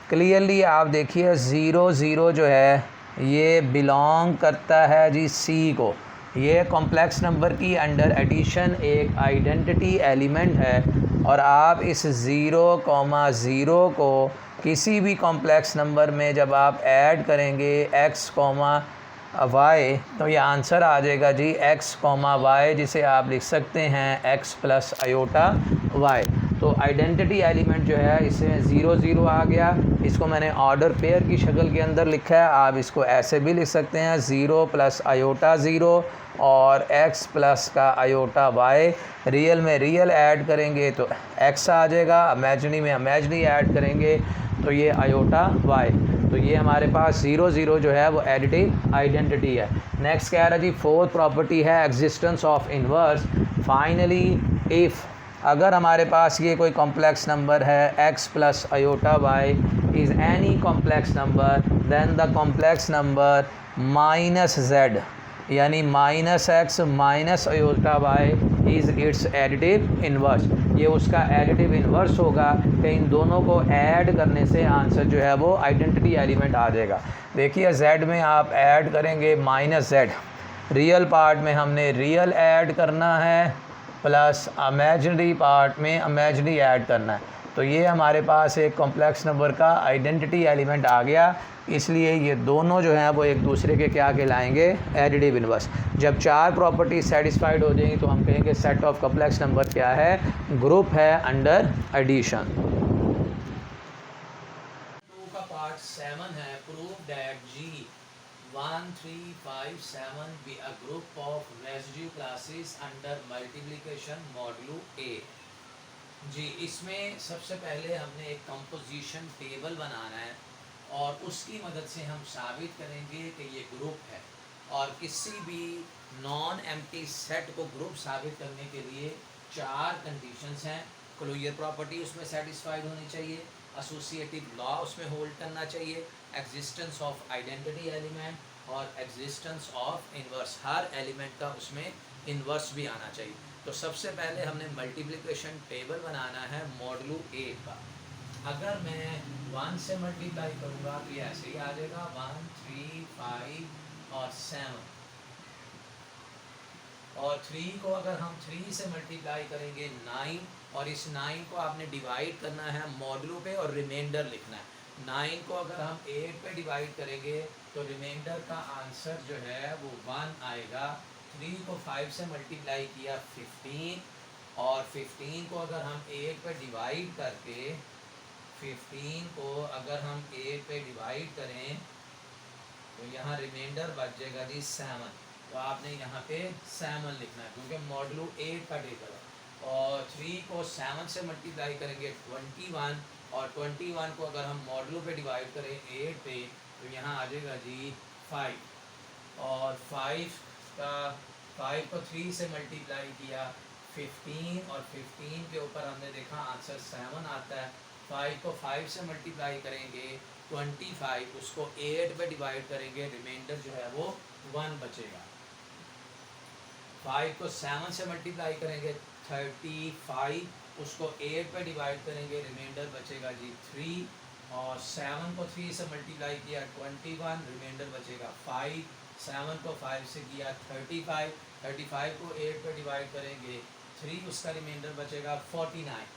Clearly आप देखिए 0 0 जो है ये बिलोंग करता है जी सी को। ये कॉम्प्लेक्स नंबर की अंडर एडिशन एक आइडेंटिटी एलिमेंट है, और आप इस 0,0 को किसी भी कॉम्प्लेक्स नंबर में जब आप ऐड करेंगे x, y, तो ये आंसर आ जाएगा जी x, y, जिसे आप लिख सकते हैं x प्लस आयोटा y। तो आइडेंटिटी एलिमेंट जो है इसमें 0 0 आ गया। इसको मैंने ऑर्डर पेयर की शक्ल के अंदर लिखा है, आप इसको ऐसे भी लिख सकते हैं 0 प्लस आयोटा 0 और x प्लस का आयोटा y। रियल में रियल ऐड करेंगे तो x आ जाएगा, इमेजिनरी में इमेजिनरी ऐड करेंगे तो ये आयोटा y। तो ये हमारे पास 0 0 जो है वो एडिटिव आइडेंटिटी है। नेक्स्ट क्या रहा जी, फोर्थ प्रॉपर्टी है existence of inverse. Finally if अगर हमारे पास ये कोई कॉम्प्लेक्स नंबर है x plus iota y is any complex number, then the complex number minus z यानी minus x minus iota y is its additive inverse. ये उसका एडिटिव इन्वर्स होगा कि इन दोनों को ऐड करने से आंसर जो है वो आइडेंटिटी एलिमेंट आ जाएगा। देखिए z में आप ऐड करेंगे माइनस z, रियल पार्ट में हमने रियल ऐड करना है प्लस इमेजिनरी पार्ट में इमेजिनरी ऐड करना है। तो ये हमारे पास एक कॉम्प्लेक्स नंबर का आइडेंटिटी एलिमेंट आ गया। इसलिए ये दोनों जो हैं वो एक दूसरे के क्या कहलाएंगे, एडिटिव इन्वर्स। जब चार प्रॉपर्टी सेटिस्फाइड हो जाएंगी तो हम कहेंगे सेट ऑफ कॉम्प्लेक्स नंबर क्या है, ग्रुप है अंडर एडिशन। का पार्ट 7 है, prove that G 1 3 5 7 be a group of residue classes under multiplication modulo A। जी, इसमें सबसे पहले हमने एक कंपोजिशन टेबल बनाना है और उसकी मदद से हम साबित करेंगे कि ये ग्रुप है। और किसी भी नॉन एम्प्टी सेट को ग्रुप साबित करने के लिए चार कंडीशंस हैं। क्लोजर प्रॉपर्टी उसमें सेटिस्फाइड होनी चाहिए, एसोसिएटिव लॉ उसमें होल्ड करना चाहिए, एग्जिस्टेंस ऑफ आइडेंटिटी एलिमेंट और existence of inverse. Her element का उसमें इन्वर्स भी आना चाहिए। तो सबसे पहले हमने मल्टीप्लिकेशन टेबल बनाना है मॉडुलो A का। अगर मैं 1 से मल्टीप्लाई करूँगा तो ये ऐसे ही आ जाएगा 1 3 5 और 7, और 3 को अगर हम 3 से मल्टीप्लाई करेंगे 9, और इस 9 को आपने डिवाइड करना है मॉडुलो पे और रिमाइंडर लिखना है। 9 को अगर हम 8 पे डिवाइड करेंगे तो रिमाइंडर का आंसर जो है वो 1 आएगा। 3 को 5 से मल्टीप्लाई किया 15, और 15 को अगर हम 8 पे डिवाइड करके 15 को अगर हम 8 पे डिवाइड करें तो यहाँ रिमाइंडर बच जाएगा जी 7। तो आपने यहाँ पे 7 लिखना है क्योंकि मॉडुलो 8 का टेबल है। और 3 को 7 से मल्टीप्लाई करेंगे 21, और 21 को अगर हम मॉडुलो पे डिवाइड करें 8 पे तो यहाँ आ जाएगा जी 5, और 5 को 3 से मल्टीप्लाई किया 15, और 15 के ऊपर हमने देखा आंसर 7 आता है। 5 को 5 से मल्टीप्लाई करेंगे 25, उसको 8 पे डिवाइड करेंगे, रिमाइंडर जो है वो 1 बचेगा। 5 को 7 से मल्टीप्लाई करेंगे 35, उसको 8 पे डिवाइड करेंगे, रिमाइंडर बचेगा जी 3, और 7 को 3 से मल्टीप्लाई किया 21, रिमाइंडर बचेगा 5। 7 को 5 से किया 35, 35 को 8 पे डिवाइड करेंगे 3, उसका रिमाइंडर बचेगा 49,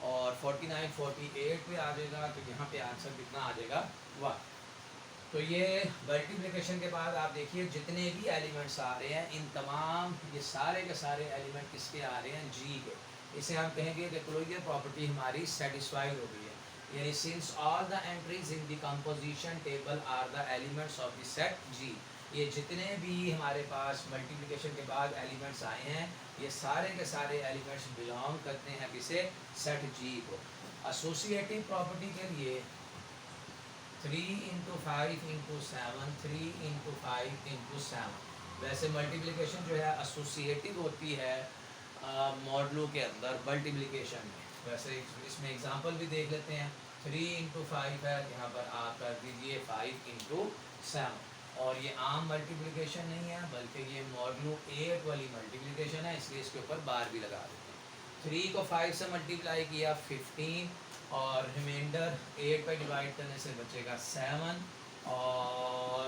और 49 48 पे आ जाएगा। तो यहाँ पे आंसर कितना आ जाएगा 1। तो ये मल्टीप्लिकेशन के बाद आप देखिए जितने भी एलिमेंट्स आ रहे हैं इन तमाम ये सारे के सारे एलिमेंट किसके आ रहे हैं, G के। इसे हम कहेंगे कि क्लोजर प्रॉपर्टी हमारी सेटिस्फाइड हो गई है। यानी since all the entries in the composition table are the elements of the set जी, ये जितने भी हमारे पास मल्टीप्लिकेशन के बाद एलिमेंट्स आए हैं ये सारे के सारे एलिमेंट्स बिलोंग करते हैं किसे, सेट जी को। एसोसिएटिव प्रॉपर्टी के लिए 3 × 5 × 7 3 × 5 × 7, वैसे मल्टीप्लिकेशन जो है एसोसिएटिव होती है मॉडलों के अंदर मल्टीप्लिकेशन में। वैसे इसमें एग्जांपल भी देख लेते हैं। 3 × 5 है, यहाँ पर आप कर दीजिए 5 × 7, और ये आम मल्टीप्लिकेशन नहीं है बल्कि ये मॉडलो 8 वाली मल्टीप्लिकेशन है, इसलिए इसके ऊपर बार भी लगा देते हैं। 3 को 5 से मल्टीप्लाई किया 15, और रिमाइंडर 8 पे डिवाइड करने से बचेगा 7, और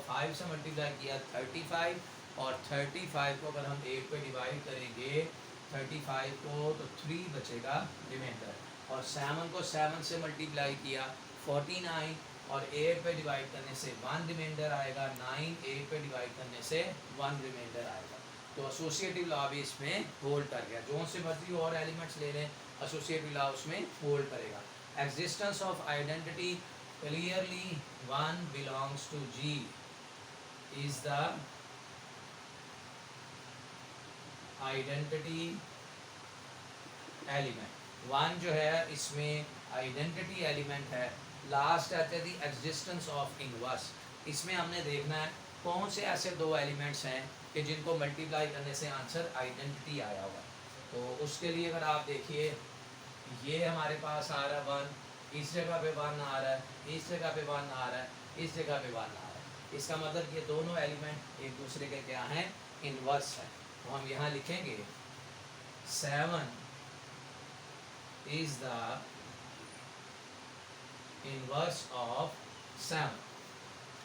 5 से मल्टीप्लाई किया 35, और 35 को अगर हम 8 पे डिवाइड करेंगे 35 को तो 3 बचेगा रिमाइंडर, और 7 को 7 से मल्टीप्लाई किया 49, और 8 पे डिवाइड करने से 1 रिमाइंडर आएगा 9, 8 पे डिवाइड करने से 1 रिमाइंडर आएगा। तो एसोसिएटिव लॉ भी इसमें होल्ड कर गया, जो से मर्जी और एलिमेंट्स ले लें एसोसिएटिव लॉ उसमें होल्ड करेगा। Existence of identity clearly 1 belongs to G is the identity element. 1 जो है इसमें आइडेंटिटी एलिमेंट है। लास्ट आते हैं दी एग्जिस्टेंस ऑफ इनवर्स, इसमें हमने देखना है कौन से ऐसे दो एलिमेंट्स हैं कि जिनको मल्टीप्लाई करने से आंसर आइडेंटिटी आया होगा। तो उसके लिए अगर आप देखिए ये हमारे पास आ रहा है 1, इस जगह पे 1 आ रहा है, इस जगह पे 1 आ रहा है, इस जगह पे 1 आ रहा है। इसका मतलब ये दोनों एलिमेंट एक दूसरे के क्या हैं, इनवर्स हैं। तो हम यहाँ लिखेंगे 7 इज द इनवर्स ऑफ 7,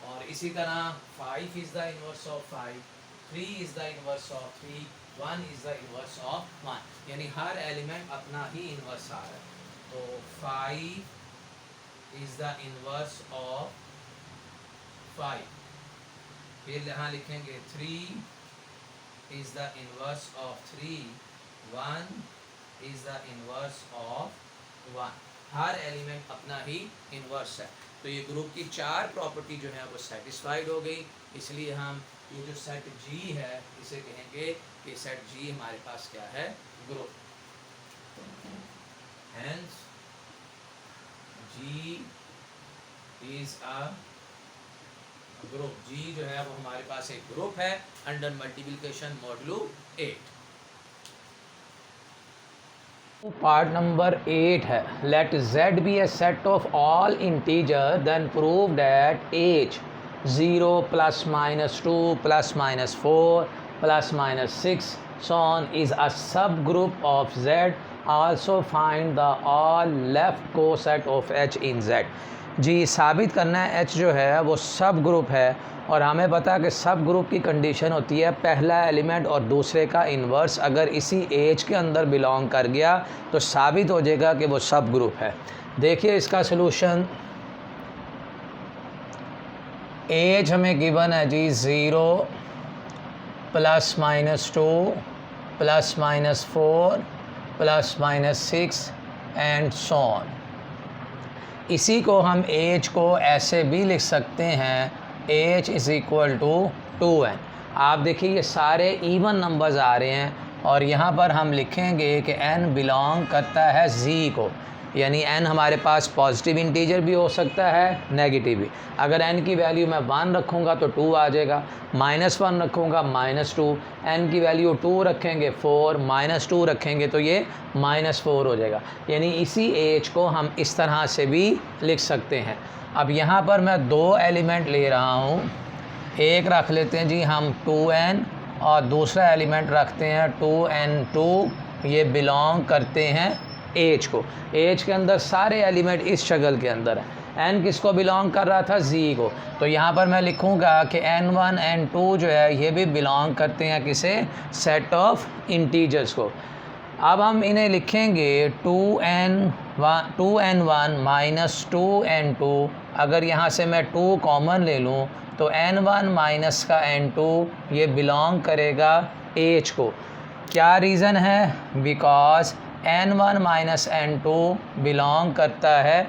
और इसी तरह 5 is the inverse of 5, 3 is the inverse of 3, 1 is the inverse of 1, यानी हर एलिमेंट अपना ही इनवर्स आ रहा है। तो 5 इज द इनवर्स ऑफ 5, फिर यहाँ लिखेंगे 3 is the inverse of 3, 1 is the inverse of 1, her element अपना ही इन्वर्स है। तो ये ग्रुप की 4 प्रॉपर्टी जो है वो सेटिस्फाइड हो गई, इसलिए हम ये जो सेट G है इसे कहेंगे कि सेट G हमारे पास क्या है, group. Hence G is a group. G जो है वो हमारे पास एक ग्रुप है under multiplication modulo 8। Part number 8 है, let Z be a set of all integer then prove that H 0 ± 2 ± 4 ± 6 so on is a subgroup of Z, also find the all left coset of H in Z। जी साबित करना है H जो है वो सब ग्रुप है, और हमें पता है कि सब ग्रुप की कंडीशन होती है पहला एलिमेंट और दूसरे का इन्वर्स अगर इसी H के अंदर बिलोंग कर गया तो साबित हो जाएगा कि वो सब ग्रुप है। देखिए इसका सलूशन, H हमें गिवन है जी 0 ± 2 ± 4 ± 6 एंड सो ऑन। इसी को हम H को ऐसे भी लिख सकते हैं H = 2n। आप देखिए ये सारे इवन नंबर्स आ रहे हैं, और यहाँ पर हम लिखेंगे कि n बिलोंग करता है Z को, यानी n हमारे पास पॉजिटिव इंटीजर भी हो सकता है नेगेटिव भी। अगर n की वैल्यू मैं 1 रखूँगा तो 2 आ जाएगा, -1 रखूँगा -2, n की वैल्यू 2 रखेंगे 4, -2 रखेंगे तो ये -4 हो जाएगा। यानी इसी H को हम इस तरह से भी लिख सकते हैं। अब यहाँ पर मैं 2 एलिमेंट ले रहा हूँ, एक रख लेते हैं जी हम 2n और दूसरा एलिमेंट रखते हैं 2n2, ये बिलोंग करते हैं H को। H के अंदर सारे एलिमेंट इस शक्ल के अंदर है। n किसको बिलोंग कर रहा था, Z को। तो यहाँ पर मैं लिखूँगा कि n1 n2 जो है ये भी बिलोंग करते हैं किसे, सेट ऑफ इंटीजर्स को। अब हम इन्हें लिखेंगे 2n1 - 2n2, अगर यहाँ से मैं 2 कॉमन ले लूँ तो n1 माइनस का n2 ये बिलोंग करेगा H को। क्या रीज़न है, because n1 minus n2 belong करता है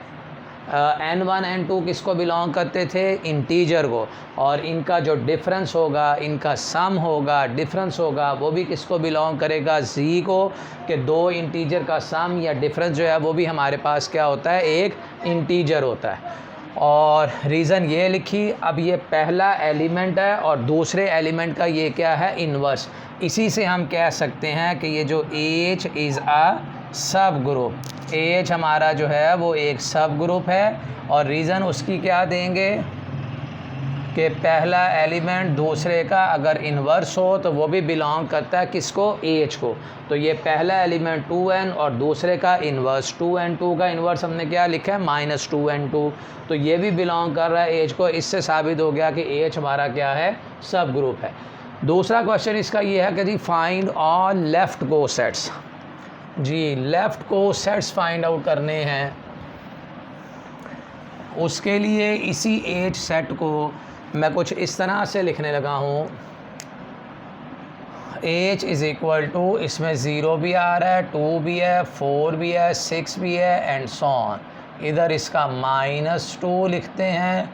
n1 n2 किसको बिलोंग करते थे, इंटीजर को, और इनका जो डिफरेंस होगा, इनका सम होगा, डिफरेंस होगा, वो भी किसको बिलोंग करेगा, z को, कि दो इंटीजर का सम या डिफरेंस जो है वो भी हमारे पास क्या होता है, एक इंटीजर होता है। और रीज़न ये लिखी। अब ये पहला एलिमेंट है और दूसरे एलिमेंट का ये क्या है, इन्वर्स। इसी से हम कह सकते हैं कि ये जो H इज़ अ सब ग्रुप, H हमारा जो है वो एक सब ग्रुप है। और रीज़न उसकी क्या देंगे कि पहला एलिमेंट दूसरे का अगर इन्वर्स हो तो वो भी बिलोंग करता है किसको, H को। तो ये पहला एलिमेंट 2n और दूसरे का इन्वर्स 2n2 का इन्वर्स हमने क्या लिखा है, -2n2, तो ये भी बिलोंग कर रहा है H को। इससे साबित हो गया कि H हमारा क्या है, सब ग्रुप है। दूसरा क्वेश्चन इसका ये है कि जी फाइंड ऑल लेफ़्ट कोसेट्स। जी लेफ़्ट कोसेट्स फाइंड आउट करने हैं। उसके लिए इसी H सेट को मैं कुछ इस तरह से लिखने लगा हूँ, H इज़ इक्वल टू, इसमें 0 भी आ रहा है, 2 भी है, 4 भी है, 6 भी है, एंड सो ऑन। इधर इसका -2 लिखते हैं,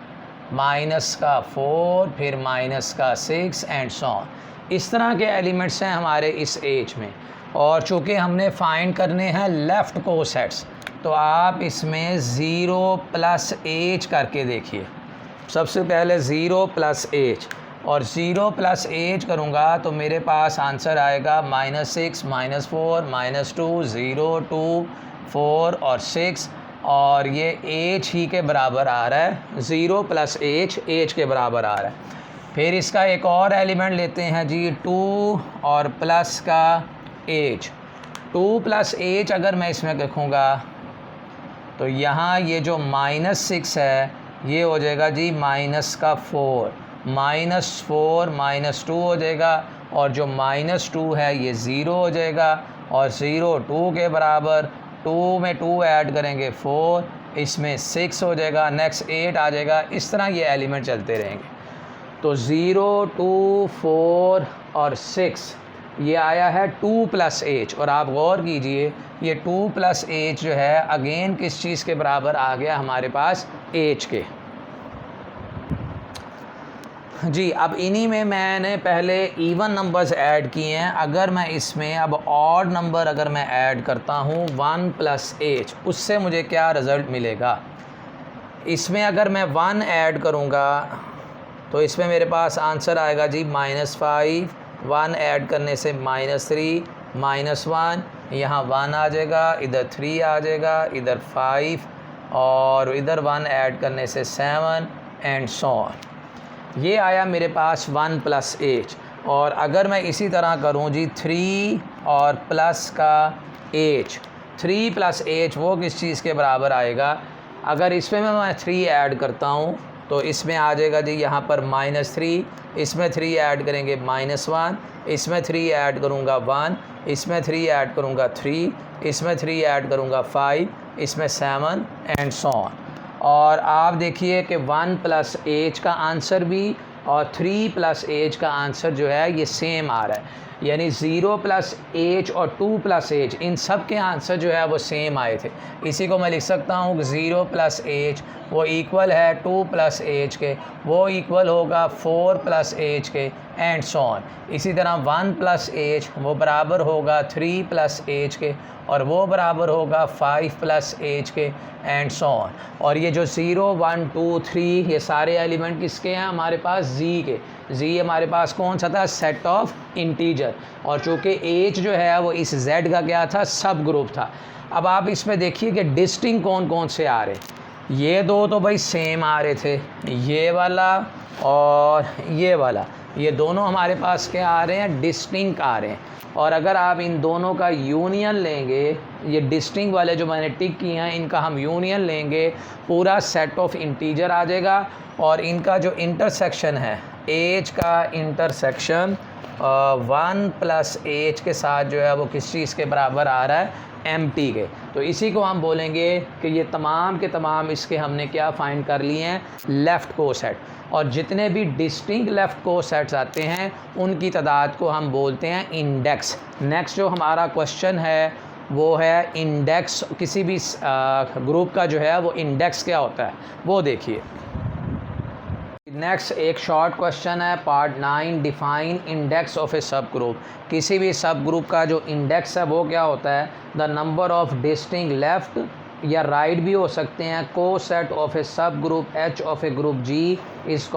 माइनस का 4, फिर माइनस का 6, एंड सो ऑन। इस तरह के एलिमेंट्स हैं हमारे इस H में। और चूँकि हमने फाइंड करने हैं लेफ़्ट कोसेट्स, तो आप इसमें 0 + H करके देखिए। सबसे पहले 0 + H, और 0 + H करूँगा तो मेरे पास आंसर आएगा -6, -4, -2, 0, 2, 4 और 6, और ये H ही के बराबर आ रहा है। 0 + H के बराबर आ रहा है। फिर इसका एक और एलिमेंट लेते हैं जी, 2 और प्लस का H। 2 + H अगर मैं इसमें लिखूँगा तो यहाँ ये जो -6 है ये हो जाएगा जी -4, -4 -2 हो जाएगा, और जो -2 है ये 0 हो जाएगा, और 0 2 के बराबर, 2 में 2 ऐड करेंगे 4, इसमें 6 हो जाएगा, नेक्स्ट 8 आ जाएगा। इस तरह ये एलिमेंट चलते रहेंगे। तो 0, 2, 4 और 6 ये आया है 2 + H। और आप गौर कीजिए ये 2 + H जो है अगेन किस चीज़ के बराबर आ गया हमारे पास, H के। जी अब इन्हीं में मैंने पहले इवन नंबर्स ऐड किए हैं। अगर मैं इसमें अब ऑड नंबर अगर मैं ऐड करता हूँ 1 + H, उससे मुझे क्या रिज़ल्ट मिलेगा। इसमें अगर मैं 1 ऐड करूँगा तो इसमें मेरे पास आंसर आएगा जी -5, 1 ऐड करने से -3, -1, यहाँ 1 आ जाएगा, इधर 3 आ जाएगा, इधर 5, और इधर 1 ऐड करने से 7, एंड सो ऑन। ये आया मेरे पास 1 + H। और अगर मैं इसी तरह करूँ जी 3 और प्लस का H, 3 + H वो किस चीज़ के बराबर आएगा। अगर इसमें मैं 3 ऐड करता हूँ तो इसमें आ जाएगा जी यहाँ पर -3, इसमें 3 ऐड करेंगे -1, इसमें 3 ऐड करूँगा 1, इसमें 3 ऐड करूँगा 3, इसमें 3 ऐड करूँगा 5, इसमें 7, एंड सो ऑन। और आप देखिए कि 1 + H का आंसर भी और 3 + H का आंसर जो है ये सेम आ रहा है। यानी 0 + H और 2 + H इन सब के आंसर जो है वो सेम आए थे। इसी को मैं लिख सकता हूँ कि 0 + H वो इक्वल है 2 + H के, वो इक्वल होगा 4 + H के, एंड सो ऑन। इसी तरह 1 + H वो बराबर होगा 3 + H के, और वो बराबर होगा 5 + H के, एंड सो ऑन। और ये जो 0, 1, 2, 3 ये सारे एलिमेंट किसके हैं हमारे पास, Z के। Z हमारे पास कौन सा था, सेट ऑफ इंटीजर। और चूँकि H जो है वो इस Z का क्या था, सब ग्रुप था। अब आप इसमें देखिए कि डिस्टिंक्ट कौन कौन से आ रहे। ये दो तो भाई सेम आ रहे थे, ये वाला और ये वाला, ये दोनों हमारे पास क्या आ रहे हैं, डिस्टिंक्ट आ रहे हैं। और अगर आप इन दोनों का यूनियन लेंगे, ये डिस्टिंक्ट वाले जो मैंने टिक किए हैं इनका हम यूनियन लेंगे, पूरा सेट ऑफ इंटीजर आ जाएगा। और इनका जो इंटरसेक्शन है, H का इंटरसेक्शन 1 + H के साथ जो है वो किस चीज़ के बराबर आ रहा है, MT के। तो इसी को हम बोलेंगे कि ये तमाम के तमाम इसके हमने क्या फाइंड कर लिए हैं, लेफ़्ट कोसेट। और जितने भी डिस्टिंक्ट लेफ़्ट कोसेट्स आते हैं उनकी तादाद को हम बोलते हैं इंडेक्स। नेक्स्ट जो हमारा क्वेश्चन है वो है इंडेक्स। किसी भी ग्रुप का जो है वो इंडेक्स क्या होता है वो देखिए। नेक्स्ट एक शॉर्ट क्वेश्चन है part 9, define index of a सब ग्रुप। किसी भी सब ग्रुप का जो इंडेक्स है वो क्या होता है? The number of distinct left या राइट भी हो सकते हैं को set of a subgroup H of a group G is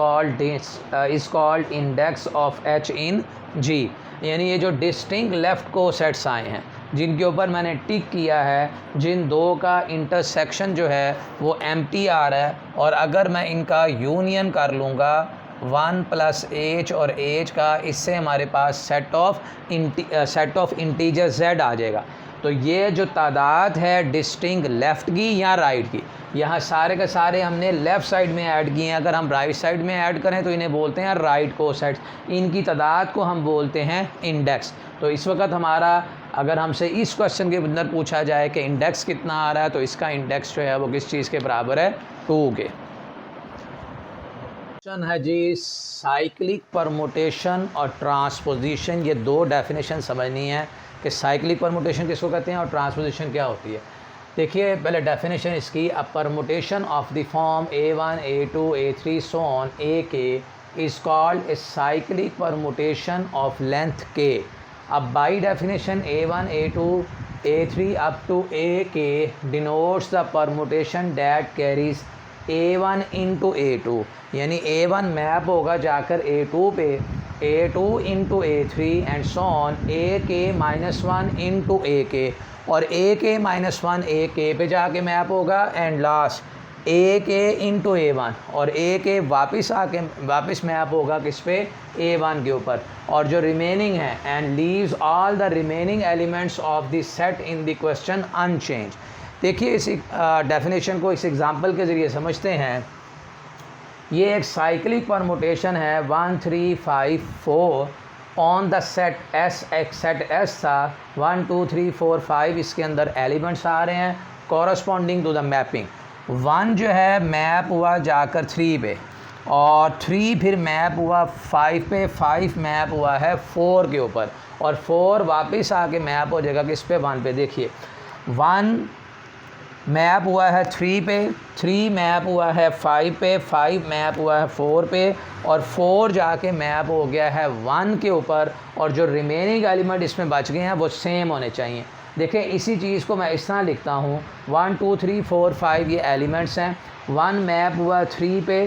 called index of H in G. यानी ये जो डिस्टिंक्ट लेफ्ट को सेट्स आए हैं जिनके ऊपर मैंने टिक किया है, जिन दो का इंटरसेक्शन जो है वो एम्प्टी आ रहा है, और अगर मैं इनका यूनियन कर लूँगा 1 + h और h का, इससे हमारे पास सेट ऑफ इंटीजर z आ जाएगा। तो ये जो तादाद है डिस्टिंक्ट लेफ़्ट की या राइट की, यहाँ सारे के सारे हमने लेफ़्ट साइड में ऐड किए हैं। अगर हम राइट साइड में ऐड करें तो इन्हें बोलते हैं राइट कोसेट्स। इनकी तादाद को हम बोलते हैं इंडेक्स। तो इस वक्त हमारा अगर हमसे इस क्वेश्चन के अंदर पूछा जाए कि इंडेक्स कितना आ रहा है, तो इसका इंडेक्स जो है वो किस चीज़ के बराबर है? 2 के। क्वेश्चन है जी साइक्लिक परमुटेशन और ट्रांसपोजिशन। ये दो डेफिनेशन समझनी है कि साइक्लिक परमुटेशन किसको कहते हैं और ट्रांसपोजिशन क्या होती है। देखिए पहले डेफिनेशन इसकी, a permutation of the form a1 a2 a3 so on a k is called a cyclic permutation of length k। अब by definition a1 a2 a3 up to ak denotes the permutation that carries a1 into a2। यानी a1 मैप होगा जाकर a2 पे, a2 into a3 and so on ak -1 into ak, और ak -1 ak पे जाके मैप होगा and last ak into a1, और ak वापस मैप होगा किस पे? a1 के ऊपर, और जो रिमेनिंग है and leaves all the remaining elements of the set in the question unchange. देखिए इस डेफिनेशन को इस एग्जांपल के ज़रिए समझते हैं। ये एक साइक्लिक परमुटेशन है 1 3 5 4 ऑन द सेट एस। एक सेट एस था 1 2 3 4 5, इसके अंदर एलिमेंट्स आ रहे हैं कॉरस्पॉन्डिंग टू द मैपिंग। 1 जो है मैप हुआ जाकर 3 पे, और 3 फिर मैप हुआ 5 पे, 5 मैप हुआ है 4 के ऊपर, और 4 वापस आके मैप हो जाएगा किस पे? 1 पे। देखिए 1 मैप हुआ है 3 पे, 3 मैप हुआ है 5 पे, 5 मैप हुआ है 4 पे, और 4 जाके मैप हो गया है 1 के ऊपर, और जो रिमेनिंग एलिमेंट इसमें बच गए हैं वो सेम होने चाहिए। देखिए इसी चीज़ को मैं इस तरह लिखता हूँ 1 2 3 4 5 ये एलिमेंट्स हैं। 1 मैप हुआ 3 पे,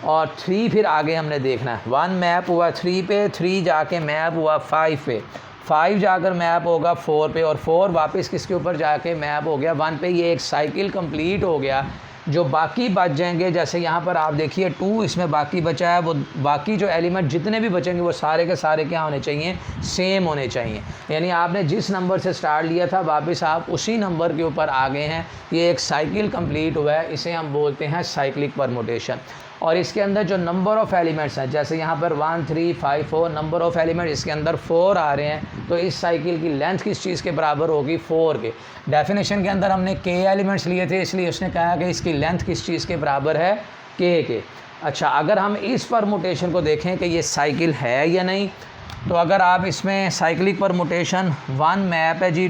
और 3 फिर आगे हमने देखना है। 1 मैप हुआ 3 पे, 3 जाके मैप हुआ 5 पे, 5 जाकर मैप होगा 4 पे, और 4 वापस किसके ऊपर जाके मैप हो गया? 1 पे। ये एक साइकिल कंप्लीट हो गया। जो बाकी बच जाएंगे, जैसे यहाँ पर आप देखिए 2 इसमें बाकी बचा है, वो बाकी जो एलिमेंट जितने भी बचेंगे वो सारे के सारे क्या होने चाहिए? सेम होने चाहिए। यानी आपने जिस नंबर से स्टार्ट लिया था वापस आप उसी नंबर के ऊपर आ गए हैं। ये एक साइकिल कंप्लीट हुआ है, इसे हम बोलते हैं साइक्लिक परमुटेशन। और इसके अंदर जो नंबर ऑफ़ एलिमेंट्स हैं, जैसे यहाँ पर 1 3 5 4 नंबर ऑफ़ एलिमेंट, इसके अंदर 4 आ रहे हैं, तो इस साइकिल की लेंथ किस चीज़ के बराबर होगी? 4 के। डेफिनेशन के अंदर हमने k एलिमेंट्स लिए थे, इसलिए उसने कहा कि इसकी लेंथ किस चीज़ के बराबर है? k के। अच्छा, अगर हम इस परमुटेशन को देखें कि ये साइकिल है या नहीं, तो अगर आप इसमें साइक्लिक परमुटेशन 1 मैप है जी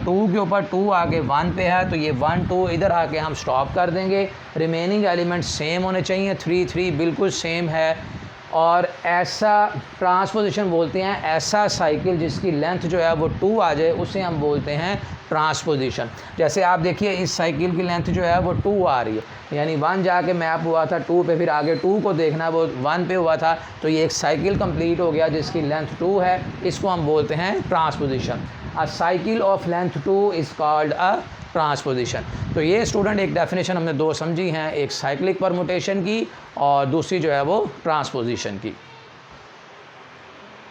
2 के ऊपर, 2 आगे 1 पे है, तो ये 1 2 इधर आके हम स्टॉप कर देंगे। रिमेनिंग एलिमेंट सेम होने चाहिए, 3 3 बिल्कुल सेम है। और ऐसा ट्रांसपोजिशन बोलते हैं, ऐसा साइकिल जिसकी लेंथ जो है वो 2 आ जाए उसे हम बोलते हैं ट्रांसपोजिशन। जैसे आप देखिए इस साइकिल की लेंथ जो है वो 2 आ रही है, यानी 1 जाके मैप हुआ था 2 पे, फिर आगे 2 को देखना वो 1 पे हुआ था, तो ये एक साइकिल कंप्लीट हो गया जिसकी लेंथ 2 है। इसको हम बोलते हैं transposition. A cycle of length 2 is called a transposition. तो ये स्टूडेंट एक डेफिनेशन हमने दो समझी हैं, एक साइक्लिक परमुटेशन की और दूसरी जो है वो ट्रांसपोजिशन की।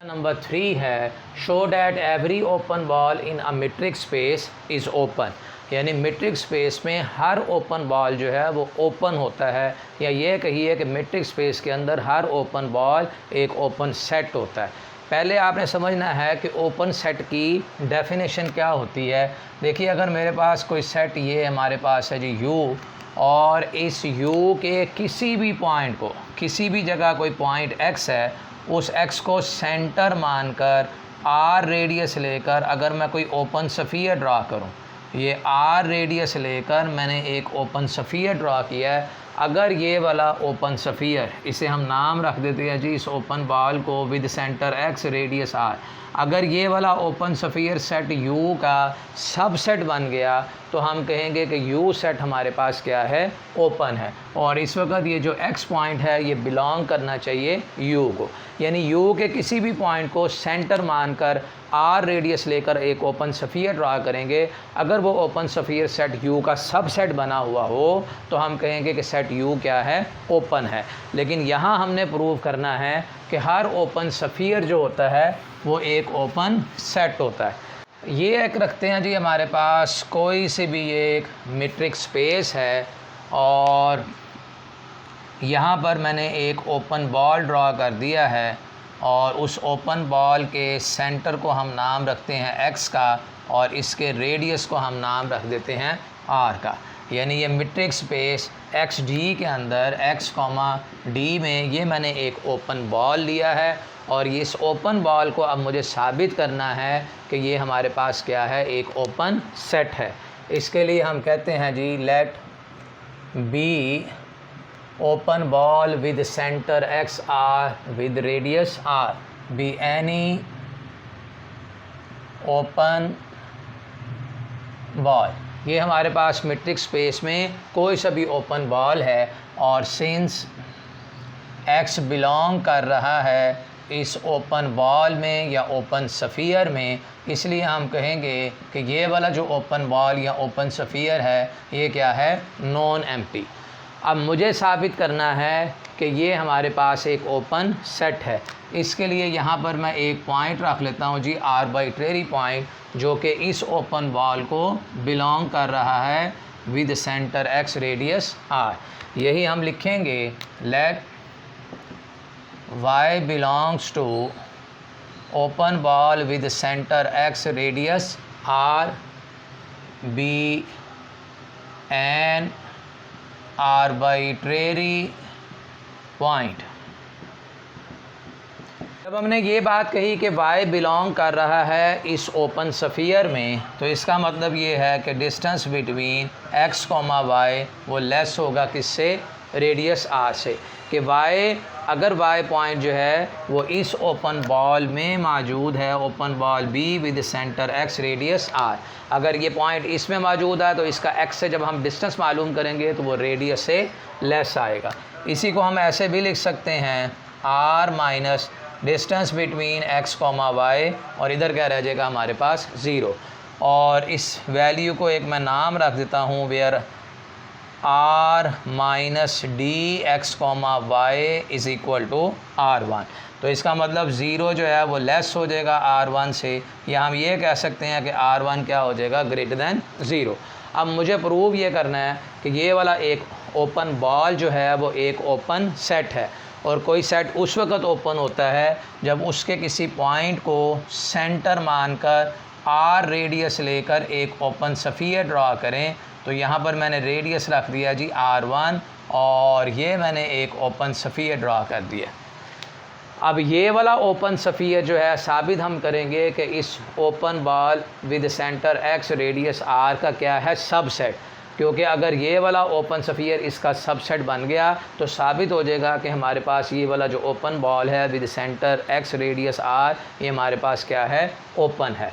नंबर 3 है show that every open ball in a metric space is open. यानी मीट्रिक स्पेस में हर ओपन बॉल जो है वो ओपन होता है, या ये कहिए कि मीट्रिक स्पेस के अंदर हर ओपन बॉल एक ओपन सेट होता है। पहले आपने समझना है कि ओपन सेट की डेफिनेशन क्या होती है। देखिए अगर मेरे पास कोई सेट, ये हमारे पास है जी U, और इस U के किसी भी पॉइंट को, किसी भी जगह कोई पॉइंट X है, उस X को सेंटर मानकर आर रेडियस लेकर अगर मैं कोई ओपन सफ़ियर ड्रा करूं, ये आर रेडियस लेकर मैंने एक ओपन सफ़ियर ड्रा किया है। अगर ये वाला ओपन सफ़ियर, इसे हम नाम रख देते हैं जी इस ओपन बॉल को with centre x radius R, अगर ये वाला ओपन सफ़ियर सेट यू का सब सेट बन गया तो हम कहेंगे कि यू सेट हमारे पास क्या है, ओपन है। और इस वक्त ये जो एक्स पॉइंट है ये बिलोंग करना चाहिए यू को, यानी यू के किसी भी पॉइंट को सेंटर मानकर आर रेडियस लेकर एक ओपन सफ़ियर ड्रा करेंगे। अगर वो ओपन सफ़ियर सेट यू का सब सेट बना हुआ हो तो हम कहेंगे कि सेट यू क्या है, ओपन है। लेकिन यहाँ हमने प्रूव करना है कि हर ओपन सफ़ियर जो होता है वो एक ओपन सेट होता है। ये एक रखते हैं जी हमारे पास कोई से भी एक मीट्रिक स्पेस है और यहाँ पर मैंने एक ओपन बॉल ड्रा कर दिया है और उस ओपन बॉल के सेंटर को हम नाम रखते हैं एक्स का और इसके रेडियस को हम नाम रख देते हैं आर का। यानी ये मीट्रिक स्पेस एक्स डी के अंदर एक्स कॉमा डी में ये मैंने एक ओपन बॉल लिया है और इस ओपन बॉल को अब मुझे साबित करना है कि ये हमारे पास क्या है, एक ओपन सेट है। इसके लिए हम कहते हैं जी let be open ball with centre x r with radius r be any open ball. ये हमारे पास मीट्रिक स्पेस में कोई सा भी ओपन बॉल है और सिंस एक्स बिलोंग कर रहा है इस ओपन बॉल में या ओपन सफ़ियर में, इसलिए हम कहेंगे कि ये वाला जो ओपन बॉल या ओपन सफ़ियर है ये क्या है, नॉन एम्प्टी। अब मुझे साबित करना है कि ये हमारे पास एक ओपन सेट है। इसके लिए यहाँ पर मैं एक पॉइंट रख लेता हूँ जी, आर्बिट्रेरी पॉइंट, जो कि इस ओपन बॉल को बिलोंग कर रहा है with centre x radius R. यही हम लिखेंगे let y belongs to open ball with center x radius r be an arbitrary point। जब हमने ये बात कही कि y बिलोंग कर रहा है इस ओपन सफ़ियर में तो इसका मतलब ये है कि distance between x comma y वो लेस होगा किससे, रेडियस r से। कि y, अगर y पॉइंट जो है वो इस ओपन बॉल में मौजूद है, open ball b with centre x radius r, अगर ये पॉइंट इसमें मौजूद है तो इसका x से जब हम डिस्टेंस मालूम करेंगे तो वो रेडियस से लेस आएगा। इसी को हम ऐसे भी लिख सकते हैं r minus distance between x comma y और इधर क्या रह जाएगा हमारे पास 0। और इस वैल्यू को एक मैं नाम रख देता हूँ where r minus D x comma y is equal to r1। तो इसका मतलब 0 जो है वो लेस हो जाएगा r1 से, या हम ये कह सकते हैं कि r1 क्या हो जाएगा, ग्रेटर दैन 0। अब मुझे प्रूव ये करना है कि ये वाला एक ओपन बॉल जो है वो एक ओपन सेट है और कोई सेट उस वक्त ओपन होता है जब उसके किसी पॉइंट को सेंटर मानकर r रेडियस लेकर एक ओपन सफ़ियर ड्रा करें। तो यहाँ पर मैंने रेडियस रख दिया जी r1 और ये मैंने एक ओपन सफ़ियर ड्रा कर दिया। अब ये वाला ओपन सफ़ियर जो है साबित हम करेंगे कि इस open ball with centre x radius r का क्या है, सबसेट। क्योंकि अगर ये वाला ओपन सफ़ियर इसका सबसेट बन गया तो साबित हो जाएगा कि हमारे पास ये वाला जो ओपन बॉल है with centre x radius r ये हमारे पास क्या है, ओपन है।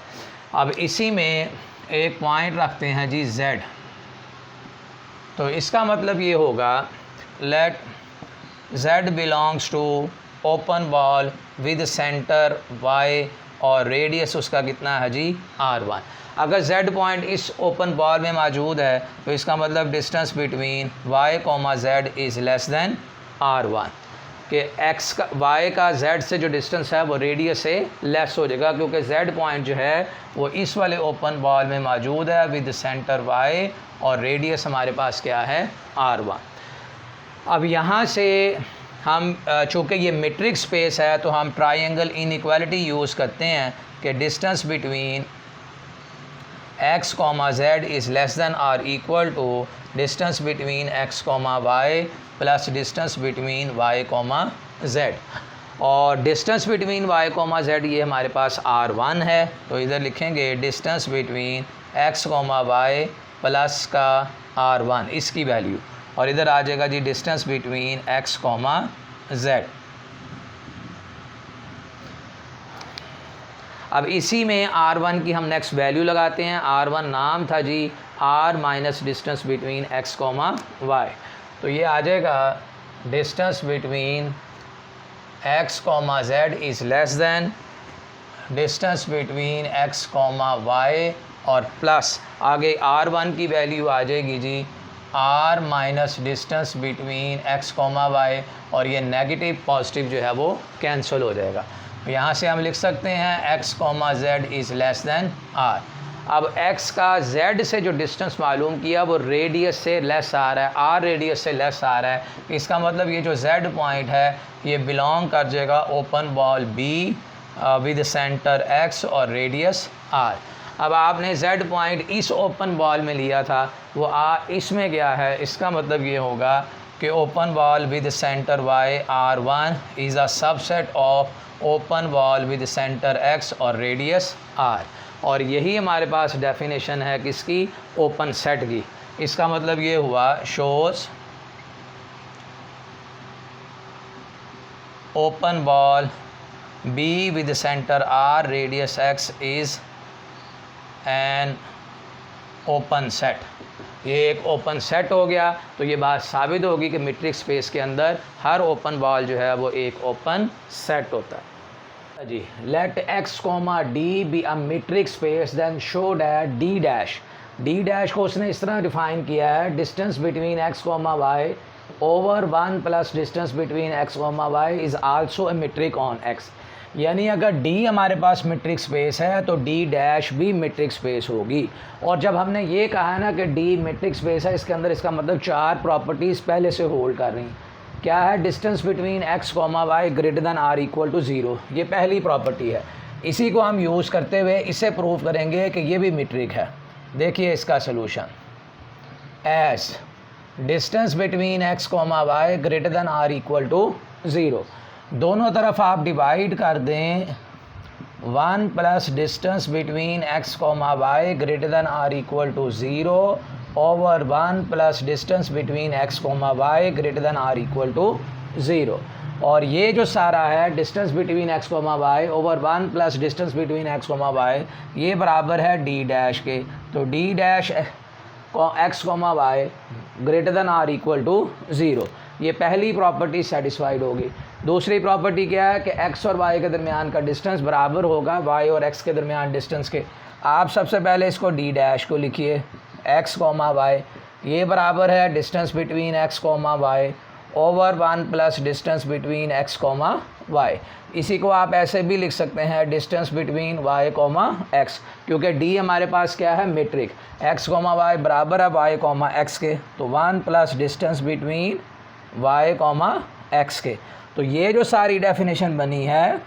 अब इसी में एक पॉइंट रखते हैं जी z। तो इसका मतलब ये होगा let z belongs to open ball with center y और रेडियस उसका कितना है जी, r1। अगर z पॉइंट इस ओपन बॉल में मौजूद है तो इसका मतलब distance between y comma z is less than r1, कि x का y का z से जो डिस्टेंस है वो रेडियस से लेस हो जाएगा, क्योंकि z पॉइंट जो है वो इस वाले ओपन बॉल में मौजूद है विद सेंटर y और रेडियस हमारे पास क्या है, r1। अब यहाँ से हम चूँकि ये मीट्रिक स्पेस है तो हम ट्रायंगल इनइक्वालिटी यूज़ करते हैं कि distance between x comma z is less than or equal to distance between x comma y plus distance between y comma z। और distance between y comma z ये हमारे पास r1 है, तो इधर लिखेंगे distance between x comma y plus का r1 इसकी वैल्यू, और इधर आ जाएगा जी distance between x comma z। अब इसी में r1 की हम नेक्स्ट वैल्यू लगाते हैं। r1 नाम था जी r minus distance between x comma y, तो ये आ जाएगा distance between x comma z is less than distance between x comma y, और प्लस आगे r1 की वैल्यू आ जाएगी जी r minus distance between x comma y, और ये नेगेटिव पॉजिटिव जो है वो कैंसिल हो जाएगा। यहाँ से हम लिख सकते हैं x comma z is less than r। अब x का z से जो डिस्टेंस मालूम किया वो रेडियस से लेस आ रहा है, r रेडियस से लेस आ रहा है, इसका मतलब ये जो z पॉइंट है ये बिलोंग कर जाएगा open ball b with centre x और रेडियस r। अब आपने z पॉइंट इस ओपन बॉल में लिया था, वो इसमें गया है, इसका मतलब ये होगा कि open ball with center y r1 is a subset of open ball with centre x और रेडियस r, और यही हमारे पास डेफिनेशन है किसकी, ओपन सेट की। इसका मतलब ये हुआ shows open ball b with centre r radius x is an open set. ये एक ओपन सेट हो गया, तो ये बात साबित होगी कि मीट्रिक स्पेस के अंदर हर ओपन बॉल जो है वो एक ओपन सेट होता है जी। Let x comma d be a metric space then show that d dash को उसने इस तरह डिफाइन किया है, distance between x comma y over 1 plus distance between x comma y is also a metric on x। यानी अगर D हमारे पास मीट्रिक स्पेस है तो D डैश भी मीट्रिक स्पेस होगी। और जब हमने ये कहा ना कि D मीट्रिक स्पेस है, इसके अंदर इसका मतलब 4 प्रॉपर्टीज़ पहले से होल्ड कर रही हैं। क्या है, distance between x comma y greater than r equal to 0, ये पहली प्रॉपर्टी है। इसी को हम यूज़ करते हुए इसे प्रूव करेंगे कि ये भी मीट्रिक है। देखिए इसका solution, as distance between x comma y greater than r equal to 0, दोनों तरफ आप डिवाइड कर दें 1 plus distance between x comma y greater than r equal to 0 over 1 plus distance between x comma y greater than r equal to 0, और ये जो सारा है distance between x comma y over 1 plus distance between x comma y ये बराबर है d डैश के। तो d dash x comma y greater than r equal to 0, ये पहली प्रॉपर्टी सेटिस्फाइड होगी। दूसरी प्रॉपर्टी क्या है कि x और y के दरमियान का डिस्टेंस बराबर होगा y और x के दरमियान डिस्टेंस के। आप सबसे पहले इसको d डैश को लिखिए, x कोमा y ये बराबर है distance between x comma y over 1 plus distance between x comma y। इसी को आप ऐसे भी लिख सकते हैं distance between y comma x, क्योंकि d हमारे पास क्या है, मीट्रिक। x कोमा y बराबर है y कोमा x के, तो 1 plus distance between y comma x के। तो ये जो सारी डेफिनेशन बनी है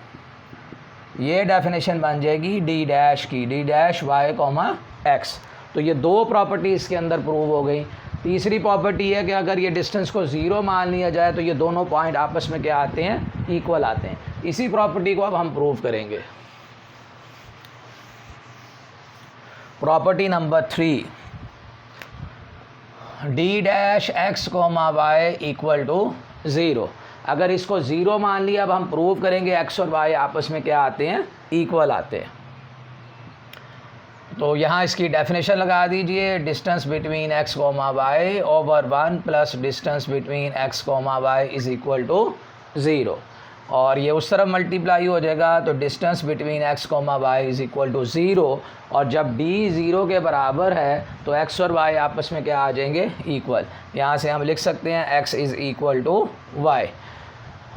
ये डेफिनेशन बन जाएगी d डैश की, d dash y comma x। तो ये दो प्रॉपर्टी इसके अंदर प्रूव हो गई। तीसरी प्रॉपर्टी है कि अगर ये डिस्टेंस को 0 मान लिया जाए तो ये दोनों पॉइंट आपस में क्या आते हैं, इक्वल आते हैं। इसी प्रॉपर्टी को अब हम प्रूव करेंगे। Property number 3, d dash x comma y equal to 0। अगर इसको 0 मान लिया, अब हम प्रूव करेंगे x और y आपस में क्या आते हैं, इक्वल आते हैं। तो यहाँ इसकी डेफिनेशन लगा दीजिए, distance between x comma y over 1 plus distance between x comma y is equal to 0, और ये उस तरफ मल्टीप्लाई हो जाएगा, तो distance between x comma y is equal to 0, और जब d 0 के बराबर है तो x और y आपस में क्या आ जाएंगे, इक्वल। यहाँ से हम लिख सकते हैं x is equal to y,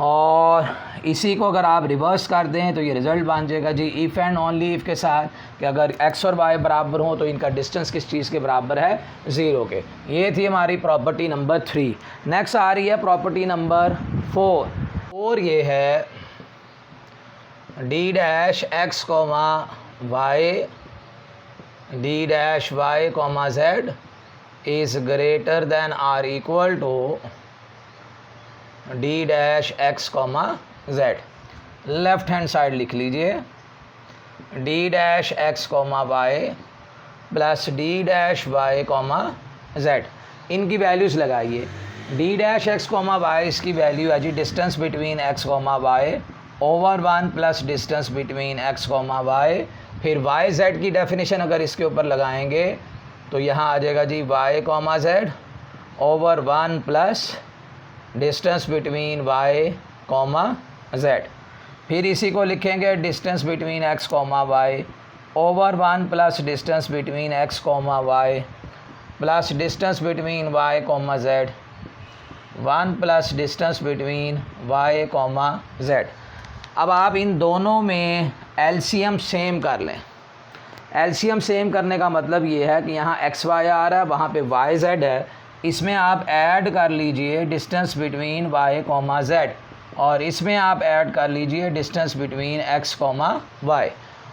और इसी को अगर आप रिवर्स कर दें तो ये रिज़ल्ट बन जाएगा जी इफ़ एंड ओनली इफ़ के साथ, कि अगर x और y बराबर हों तो इनका डिस्टेंस किस चीज़ के बराबर है, 0 के। ये थी हमारी प्रॉपर्टी नंबर 3। नेक्स्ट आ रही है प्रॉपर्टी नंबर 4 ये है d dash x comma y d dash y comma z is greater than or equal to d dash x comma z। Left hand side लिख लीजिए d dash x comma y plus d dash y comma z, इनकी वैल्यूज़ लगाइए। D dash x comma y इसकी वैल्यू है जी distance between x comma y over 1 plus distance between x comma y. फिर वाई जेड की डेफिनेशन अगर इसके ऊपर लगाएंगे तो यहाँ आ जाएगा जी y comma z over 1 plus distance between y comma z. फिर इसी को लिखेंगे distance between x comma y over 1 plus distance between x comma y plus distance between y comma z 1 plus distance between y comma z. अब आप इन दोनों में एलसीएम सेम कर लें। एलसीएम सेम करने का मतलब ये है कि यहाँ एक्स वाई आ रहा है, वहाँ पे वाई जेड है, इसमें आप ऐड कर लीजिए distance between y comma z और इसमें आप ऐड कर लीजिए distance between x comma y.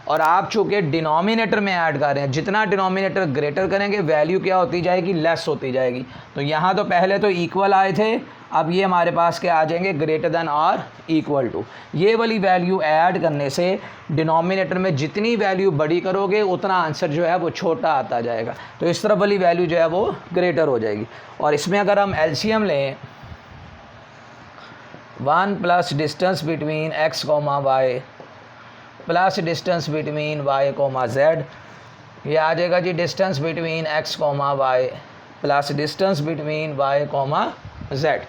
और आप चूँकि डिनोमिनेटर में ऐड कर रहे हैं, जितना डिनोमिनेटर ग्रेटर करेंगे वैल्यू क्या होती जाएगी, लेस होती जाएगी। तो यहाँ तो पहले तो इक्वल आए थे, अब ये हमारे पास क्या आ जाएंगे, ग्रेटर दैन और इक्वल टू। ये वाली वैल्यू ऐड करने से डिनोमिनेटर में जितनी वैल्यू बड़ी करोगे उतना आंसर जो है वो छोटा आता जाएगा। तो इस तरफ वाली वैल्यू जो है वो ग्रेटर हो जाएगी। और इसमें अगर हम एलसीएम लें 1 plus distance between x comma y plus distance between y comma z, ये आ जाएगा जी distance between x comma y plus distance between y comma z.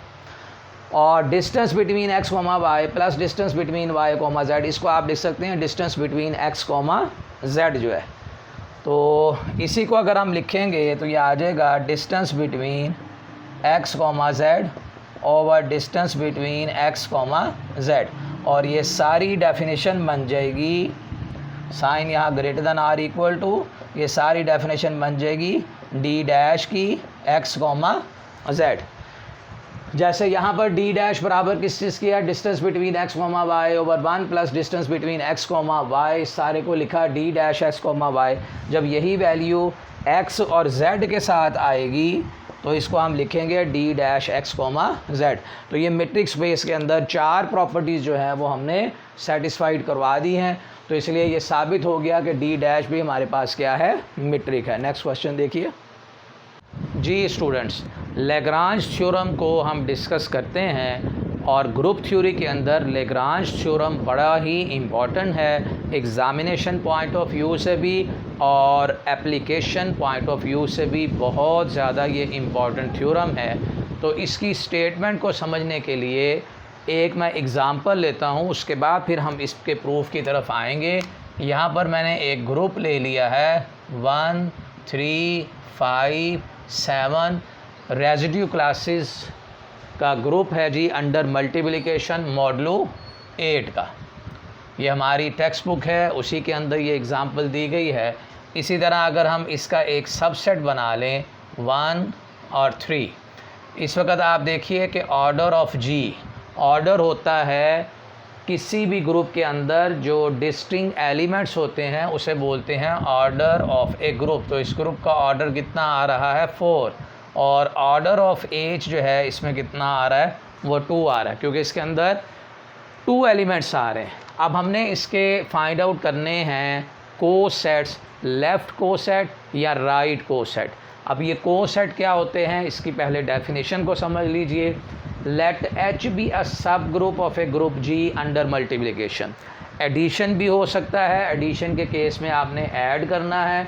और distance between x comma y plus distance between y comma z, इसको आप लिख सकते हैं distance between x comma z जो है। तो इसी को अगर हम लिखेंगे तो ये आ जाएगा distance between x comma z over distance between x comma z. और ये सारी डेफिनेशन बन जाएगी, साइन यहाँ greater than or equal to, ये सारी डेफिनेशन बन जाएगी डी डैश की एक्स कॉमा जेड। जैसे यहाँ पर डी डैश बराबर किस चीज़ की है, distance between x comma y over 1 plus distance between x comma y, सारे को लिखा D dash x comma y. जब यही वैल्यू एक्स और जेड के साथ आएगी तो इसको हम लिखेंगे D dash x comma Z. तो ये मैट्रिक्स स्पेस के अंदर 4 प्रॉपर्टीज़ जो हैं वो हमने सेटिस्फाइड करवा दी हैं। तो इसलिए ये साबित हो गया कि डी डैश भी हमारे पास क्या है, मैट्रिक है। नेक्स्ट क्वेश्चन देखिए जी स्टूडेंट्स, लैग्रांज थ्योरम को हम डिस्कस करते हैं और ग्रुप थ्योरी के अंदर लैग्रांज थ्योरम बड़ा ही इम्पॉर्टेंट है, एग्ज़ामिनेशन पॉइंट ऑफ व्यू से भी और एप्लीकेशन पॉइंट ऑफ व्यू से भी बहुत ज़्यादा ये इम्पॉर्टेंट थ्योरम है। तो इसकी स्टेटमेंट को समझने के लिए एक मैं एग्ज़ाम्पल लेता हूँ, उसके बाद फिर हम इसके प्रूफ की तरफ आएंगे। यहाँ पर मैंने एक ग्रुप ले लिया है 1 3 5 7 रेजिड्यू क्लासेस का ग्रुप है जी अंडर मल्टीप्लिकेशन मॉडलो 8 का। ये हमारी टेक्स्ट बुक है, उसी के अंदर ये एग्ज़ाम्पल दी गई है। इसी तरह अगर हम इसका एक सबसेट बना लें 1 और 3, इस वक्त आप देखिए कि ऑर्डर ऑफ जी, ऑर्डर होता है किसी भी ग्रुप के अंदर जो डिस्टिंक्ट एलिमेंट्स होते हैं उसे बोलते हैं ऑर्डर ऑफ ए ग्रुप। तो इस ग्रुप का ऑर्डर कितना आ रहा है 4, और ऑर्डर ऑफ एच जो है इसमें कितना आ रहा है, वो 2 आ रहा है, क्योंकि इसके अंदर 2 एलिमेंट्स आ रहे हैं। अब हमने इसके फाइंड आउट करने हैं को सेट्स, लेफ़्ट को सेट या राइट को सेट। अब ये को सेट क्या होते हैं, इसकी पहले डेफिनेशन को समझ लीजिए। Late H be a subgroup of a group G under multiplication. Addition भी हो सकता है, एडिशन के केस में आपने ऐड करना है,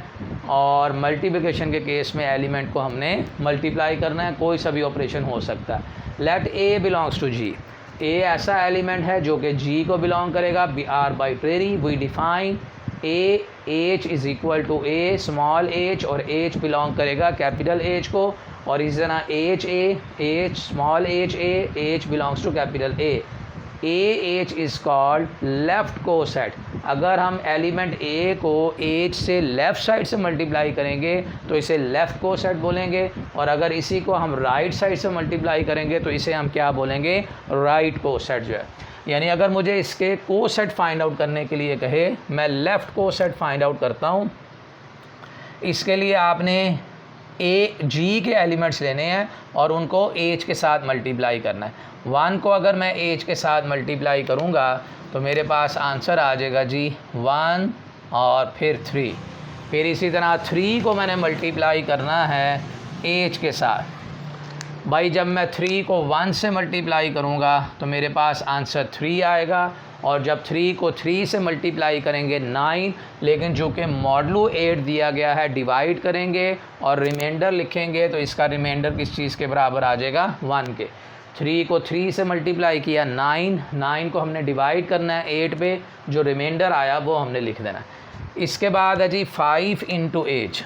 और मल्टीप्लिकेशन के केस में एलिमेंट को हमने मल्टीप्लाई करना है, कोई सा भी ऑपरेशन हो सकता है। Let a belongs to G, a ऐसा एलिमेंट है जो कि जी को बिलोंग करेगा, be arbitrary. We define a H is equal to a small h, और एच बिलोंग करेगा कैपिटल एच को, और इसी तरह H a h small h a h belongs to capital A. H is called left coset. अगर हम एलिमेंट ए को एच से लेफ़्ट साइड से मल्टीप्लाई करेंगे तो इसे लेफ़्ट को सेट बोलेंगे, और अगर इसी को हम राइट साइड से मल्टीप्लाई करेंगे तो इसे हम क्या बोलेंगे, राइट को सेट जो है। यानी अगर मुझे इसके को सेट फाइंड आउट करने के लिए कहे, मैं लेफ़्ट को सेट फाइंड आउट करता हूँ। इसके लिए आपने ए जी के एलिमेंट्स लेने हैं और उनको एच के साथ मल्टीप्लाई करना है। 1 को अगर मैं एच के साथ मल्टीप्लाई करूँगा तो मेरे पास आंसर आ जाएगा जी 1 और फिर 3। फिर इसी तरह 3 को मैंने मल्टीप्लाई करना है एज के साथ। भाई जब मैं 3 को 1 से मल्टीप्लाई करूँगा तो मेरे पास आंसर 3 आएगा, और जब 3 को 3 से मल्टीप्लाई करेंगे 9, लेकिन जो कि मॉडलो 8 दिया गया है डिवाइड करेंगे और रिमाइंडर लिखेंगे तो इसका रिमाइंडर किस चीज़ के बराबर आ जाएगा 1 के। 3 को 3 से मल्टीप्लाई किया 9 को हमने डिवाइड करना है 8 पे, जो रिमाइंडर आया वो हमने लिख देना है। इसके बाद है जी 5 इंटू एज,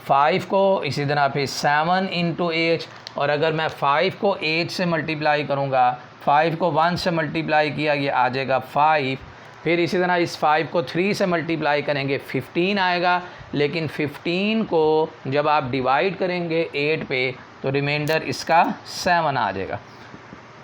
5 को इसी तरह फिर 7 इंटू एज, और अगर मैं 5 को 8 से मल्टीप्लाई करूँगा, 5 को 1 से मल्टीप्लाई किया ये आ जाएगा 5। फिर इसी तरह इस 5 को 3 से मल्टीप्लाई करेंगे 15 आएगा, लेकिन 15 को जब आप डिवाइड करेंगे 8 पे तो रिमाइंडर इसका 7 आ जाएगा।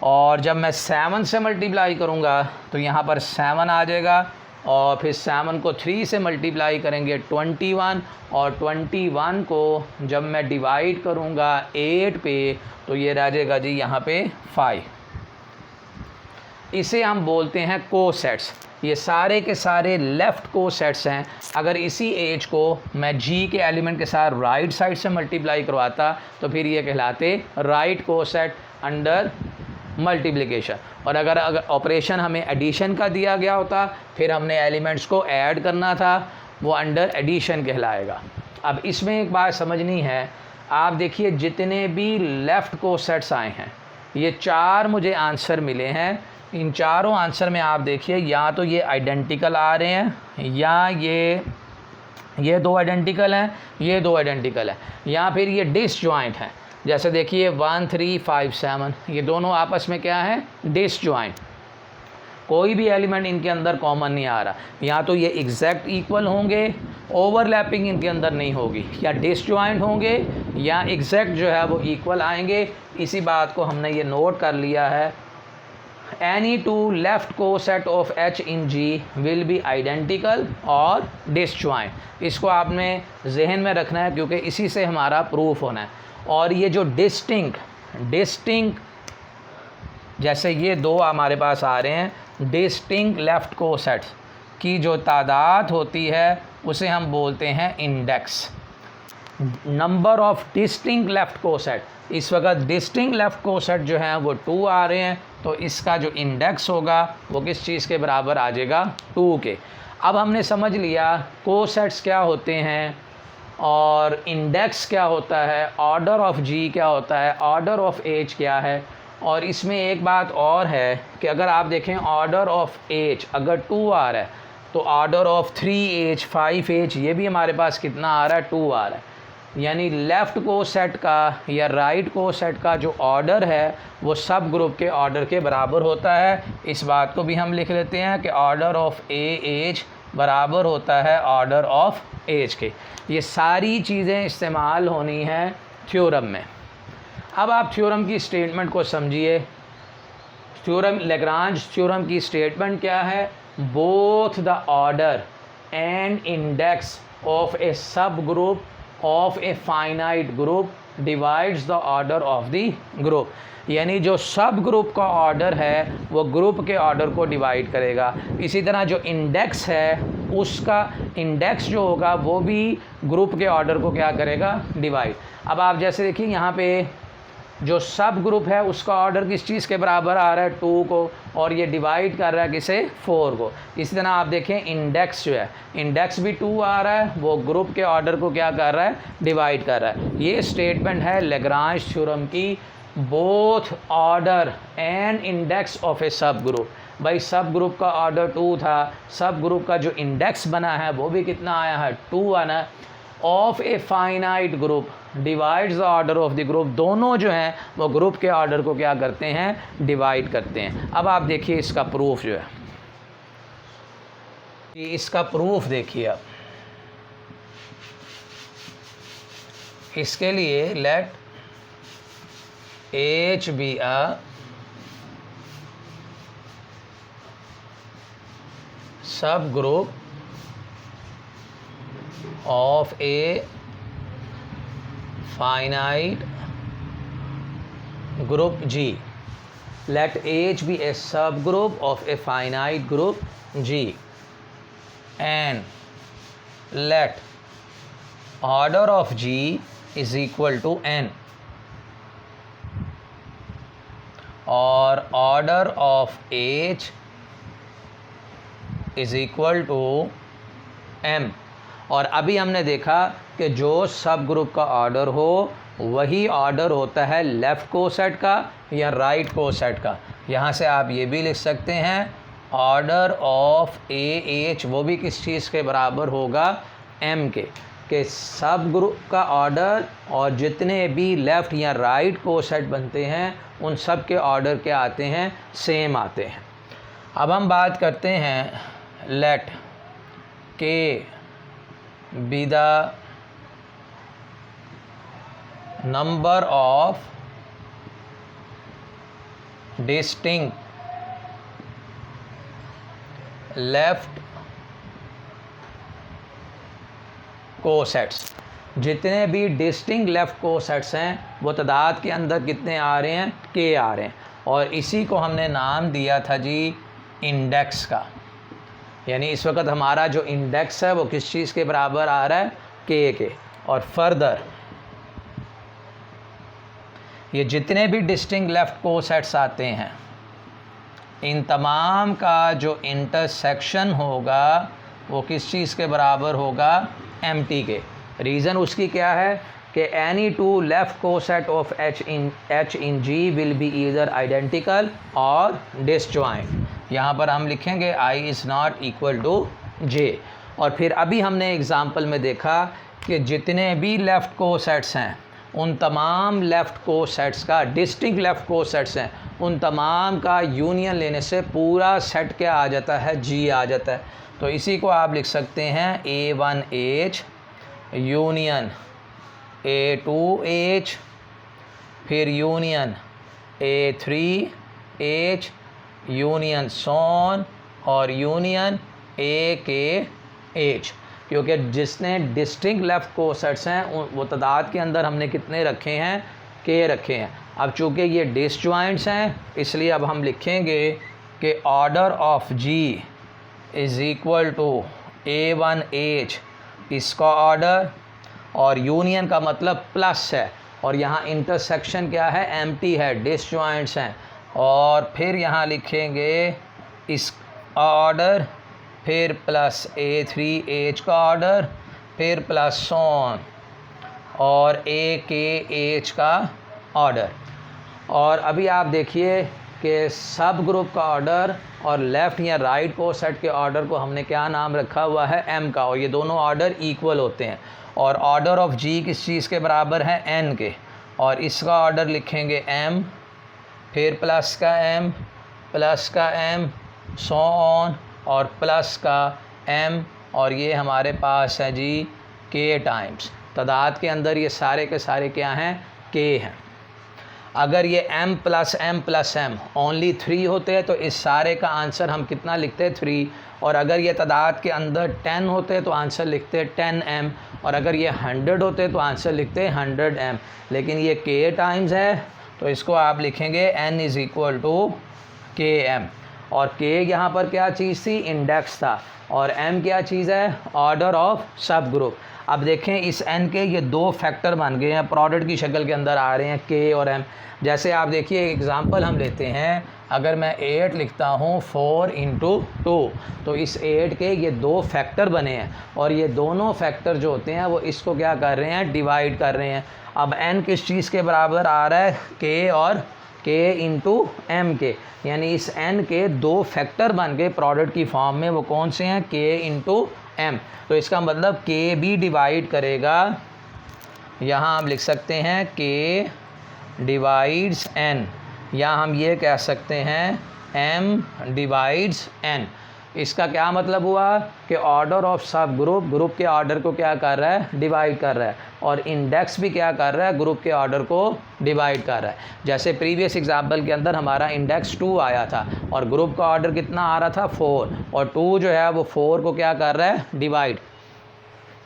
और जब मैं 7 से मल्टीप्लाई करूँगा तो यहाँ पर 7 आ जाएगा, और फिर 7 को 3 से मल्टीप्लाई करेंगे 21, और 21 को जब मैं डिवाइड करूँगा 8 पे तो ये रह जाएगा जी यहाँ पे 5। इसे हम बोलते हैं कोसेट्स। ये सारे के सारे लेफ़्ट कोसेट्स हैं। अगर इसी एज को मैं जी के एलिमेंट के साथ राइट साइड से मल्टीप्लाई करवाता तो फिर ये कहलाते राइट कोसेट अंडर मल्टीप्लिकेशन। और अगर ऑपरेशन हमें एडिशन का दिया गया होता, फिर हमने एलिमेंट्स को ऐड करना था, वो अंडर एडिशन कहलाएगा। अब इसमें एक बात समझनी है, आप देखिए जितने भी लेफ़्ट कोसेट्स आए हैं, ये 4 मुझे आंसर मिले हैं। इन चारों आंसर में आप देखिए या तो ये आइडेंटिकल आ रहे हैं, या ये 2 आइडेंटिकल हैं, ये 2 आइडेंटिकल हैं, या फिर ये डिसजॉइंट हैं। जैसे देखिए 1 3 5 7, ये दोनों आपस में क्या है, डिसजॉइंट। कोई भी एलिमेंट इनके अंदर कॉमन नहीं आ रहा। या तो ये एग्जैक्ट इक्वल होंगे, ओवरलैपिंग इनके अंदर नहीं होगी, या डिसजॉइंट होंगे, या एग्जैक्ट जो है वो इक्वल आएंगे। इसी बात को हमने ये नोट कर लिया है। Any two left coset of H in G will be identical और disjoint। इसको आपने जहन में रखना है क्योंकि इसी से हमारा प्रूफ होना है। और ये जो डिस्टिंक्ट जैसे ये 2 हमारे पास आ रहे हैं, डिस्टिंक्ट लेफ़्ट कोसेट्स की जो तादाद होती है उसे हम बोलते हैं index. Number of distinct left coset, इस वक्त डिस्टिंक्ट लेफ़्ट कोसेट जो हैं वो 2 आ रहे हैं, तो इसका जो इंडेक्स होगा वो किस चीज़ के बराबर आ जाएगा, 2 के। अब हमने समझ लिया कोसेट्स क्या होते हैं और इंडेक्स क्या होता है, ऑर्डर ऑफ जी क्या होता है, ऑर्डर ऑफ एज क्या है। और इसमें एक बात और है कि अगर आप देखें ऑर्डर ऑफ एज अगर 2 आ रहा है तो ऑर्डर ऑफ 3 एज 5 एज ये भी हमारे पास कितना आ रहा है, 2 आ रहा है। यानी लेफ़्ट कोसेट का या राइट कोसेट का जो ऑर्डर है वो सब ग्रुप के ऑर्डर के बराबर होता है। इस बात को भी हम लिख लेते हैं कि ऑर्डर ऑफ ए एज बराबर होता है ऑर्डर ऑफ एज के। ये सारी चीज़ें इस्तेमाल होनी हैं थ्योरम में। अब आप थ्योरम की स्टेटमेंट को समझिए। थ्योरम लैग्रांज थ्योरम की स्टेटमेंट क्या है, both the order and index of a subgroup of a finite group divides the order of the group. यानी जो सब ग्रुप का ऑर्डर है वो ग्रुप के ऑर्डर को डिवाइड करेगा। इसी तरह जो इंडेक्स है उसका इंडेक्स जो होगा वो भी ग्रुप के ऑर्डर को क्या करेगा, डिवाइड। अब आप जैसे देखिए यहाँ पे जो सब ग्रुप है उसका ऑर्डर किस चीज़ के बराबर आ रहा है, 2 को, और ये डिवाइड कर रहा है किसे, 4 को। इसी तरह आप देखें इंडेक्स जो है, इंडेक्स भी 2 आ रहा है, वो ग्रुप के ऑर्डर को क्या कर रहा है, डिवाइड कर रहा है। ये स्टेटमेंट है लैग्रांज थ्योरम की, both order and index of a subgroup. भाई सब ग्रुप का ऑर्डर 2 था, सब ग्रुप का जो इंडेक्स बना है वो भी कितना आया है, 2 आना है। Of a finite group divides the order of the group, दोनों जो हैं वो ग्रुप के ऑर्डर को क्या करते हैं, डिवाइड करते हैं। अब आप देखिए इसका प्रूफ जो है, इसका प्रूफ देखिए आप। इसके लिए लेट एच बी अ सब group of a finite group G, let H be a subgroup of a finite group G and let order of G is equal to n और order of H is equal to m। और अभी हमने देखा कि जो सब ग्रुप का ऑर्डर हो वही ऑर्डर होता है लेफ़्ट कोसेट का या राइट कोसेट का। यहाँ से आप ये भी लिख सकते हैं ऑर्डर ऑफ ए एच वो भी किस चीज़ के बराबर होगा m के सब ग्रुप का ऑर्डर और जितने भी लेफ़्ट या राइट कोसेट बनते हैं उन सब के ऑर्डर क्या आते हैं, सेम आते हैं। अब हम बात करते हैं लेट के be the number of distinct left cosets. जितने भी डिस्टिंक्ट लेफ़्ट कोसेट्स हैं वो तादाद के अंदर कितने आ रहे हैं, के आ रहे हैं। और इसी को हमने नाम दिया था जी इंडेक्स का। यानी इस वक्त हमारा जो इंडेक्स है वो किस चीज़ के बराबर आ रहा है, के। और फर्दर ये जितने भी डिस्टिंक्ट लेफ़्ट कोसेट्स आते हैं इन तमाम का जो इंटरसेक्शन होगा वो किस चीज़ के बराबर होगा, एम्प्टी के। रीज़न उसकी क्या है कि any two left coset of H in G will be either identical और डिसजॉइंट। यहाँ पर हम लिखेंगे I is not equal to J। और फिर अभी हमने एग्ज़ाम्पल में देखा कि जितने भी लेफ़्ट कोसेट्स हैं उन तमाम लेफ़्ट कोसेट्स का, डिस्टिंक्ट लेफ़्ट कोसेट्स हैं उन तमाम का यूनियन लेने से पूरा सेट क्या आ जाता है, G आ जाता है। तो इसी को आप लिख सकते हैं A1H यूनियन A2H फिर यूनियन A3H यूनियन सोन और यूनियन AKH। क्योंकि जिसने डिस्टिंक्ट लेफ़्ट कोसेट्स हैं वो तादाद के अंदर हमने कितने रखे हैं, के रखे हैं। अब चूँकि ये डिसजॉइंट्स हैं इसलिए अब हम लिखेंगे कि order of G is equal to A1H इसका ऑर्डर, और यूनियन का मतलब प्लस है और यहाँ इंटरसेक्शन क्या है, एम्प्टी है, डिसजॉइंट्स हैं। और फिर यहाँ लिखेंगे इस ऑर्डर, फिर प्लस A3H का ऑर्डर, फिर प्लस सोन और AKH का ऑर्डर। और अभी आप देखिए कि सब ग्रुप का ऑर्डर और लेफ़्ट या राइट कोसेट के ऑर्डर को हमने क्या नाम रखा हुआ है, m का। और ये दोनों ऑर्डर इक्वल होते हैं। और ऑर्डर ऑफ G किस चीज़ के बराबर है, n के। और इसका ऑर्डर लिखेंगे m, फिर प्लस का m, प्लस का m, सो ऑन और प्लस का m। और ये हमारे पास है जी k टाइम्स। तादाद के अंदर ये सारे के सारे क्या हैं, k हैं। अगर ये m प्लस m ओनली 3 होते हैं तो इस सारे का आंसर हम कितना लिखते हैं, 3। और अगर ये तादाद के अंदर 10 होते हैं तो आंसर लिखते हैं 10m। और अगर ये 100 होते हैं तो आंसर लिखते हैं 100m। लेकिन ये k टाइम्स है तो इसको आप लिखेंगे n is equal to km। और k यहाँ पर क्या चीज़ थी, इंडेक्स था। और m क्या चीज़ है, ऑर्डर ऑफ सब ग्रुप। अब देखें इस n के ये दो फैक्टर बन गए हैं, प्रोडक्ट की शक्ल के अंदर आ रहे हैं k और m। जैसे आप देखिए एग्ज़ाम्पल हम लेते हैं, अगर मैं 8 लिखता हूँ 4 × 2 तो इस 8 के ये दो फैक्टर बने हैं और ये दोनों फैक्टर जो होते हैं वो इसको क्या कर रहे हैं, डिवाइड कर रहे हैं। अब n किस चीज़ के बराबर आ रहा है, k और k × m के। यानी इस n के दो फैक्टर बन गए प्रोडक्ट की फॉर्म में, वो कौन से हैं, k × m। तो इसका मतलब k भी डिवाइड करेगा, यहाँ हम लिख सकते हैं k डिवाइड्स n, या हम ये कह सकते हैं m डिवाइड्स n। इसका क्या मतलब हुआ कि ऑर्डर ऑफ सब ग्रुप के ऑर्डर को क्या कर रहा है, डिवाइड कर रहा है। और इंडेक्स भी क्या कर रहा है, ग्रुप के ऑर्डर को डिवाइड कर रहा है। जैसे प्रीवियस एग्जाम्पल के अंदर हमारा इंडेक्स 2 आया था और ग्रुप का ऑर्डर कितना आ रहा था, 4। और 2 जो है वो 4 को क्या कर रहा है, डिवाइड।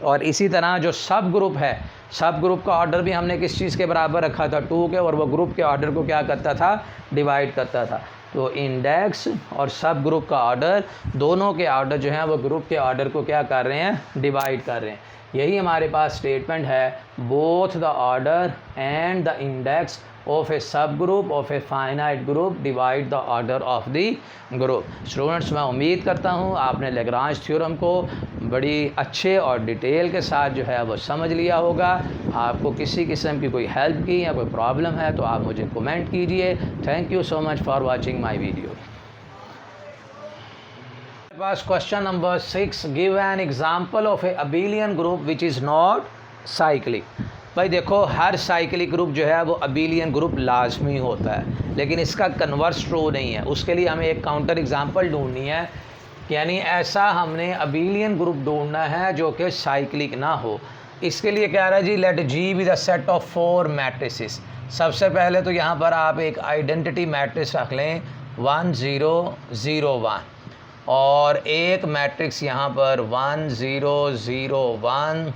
और इसी तरह जो सब ग्रुप है, सब ग्रुप का ऑर्डर भी हमने किस चीज़ के बराबर रखा था, 2 के, और वो ग्रुप के ऑर्डर को क्या करता था, डिवाइड करता था। तो इंडेक्स और सब ग्रुप का ऑर्डर, दोनों के ऑर्डर जो हैं वो ग्रुप के ऑर्डर को क्या कर रहे हैं, डिवाइड कर रहे हैं। यही हमारे पास स्टेटमेंट है, both the order and the index of a subgroup of a finite group divide the order of the group. Students, मैं उम्मीद करता हूँ आपने लैग्रांज थ्योरम को बड़ी अच्छे और डिटेल के साथ जो है वो समझ लिया होगा। आपको किसी किस्म की कोई हेल्प की या कोई प्रॉब्लम है तो आप मुझे कमेंट कीजिए। Thank you so much for watching my video. Pass question number 6, give an example of A abelian group which is not cyclic. भाई देखो, हर साइक्लिक ग्रुप जो है वो अबेलियन ग्रुप लाजमी होता है, लेकिन इसका कन्वर्स ट्रू नहीं है। उसके लिए हमें एक काउंटर एग्जांपल ढूंढनी है, यानी ऐसा हमने अबेलियन ग्रुप ढूंढना है जो कि साइक्लिक ना हो। इसके लिए क्या रहा है जी, let G be the set of 4 matrices. सबसे पहले तो यहाँ पर आप एक आइडेंटिटी मैट्रिक्स रख लें 1 0 0 1, और एक मैट्रिक्स यहाँ पर 1 0 0 1,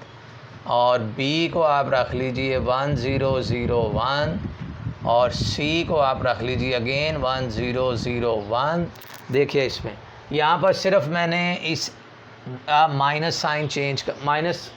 और बी को आप रख लीजिए 1 0 0 1, और सी को आप रख लीजिए अगेन 1 0 0 1। देखिए इसमें यहाँ पर सिर्फ मैंने इस माइनस साइन चेंज कर, माइनस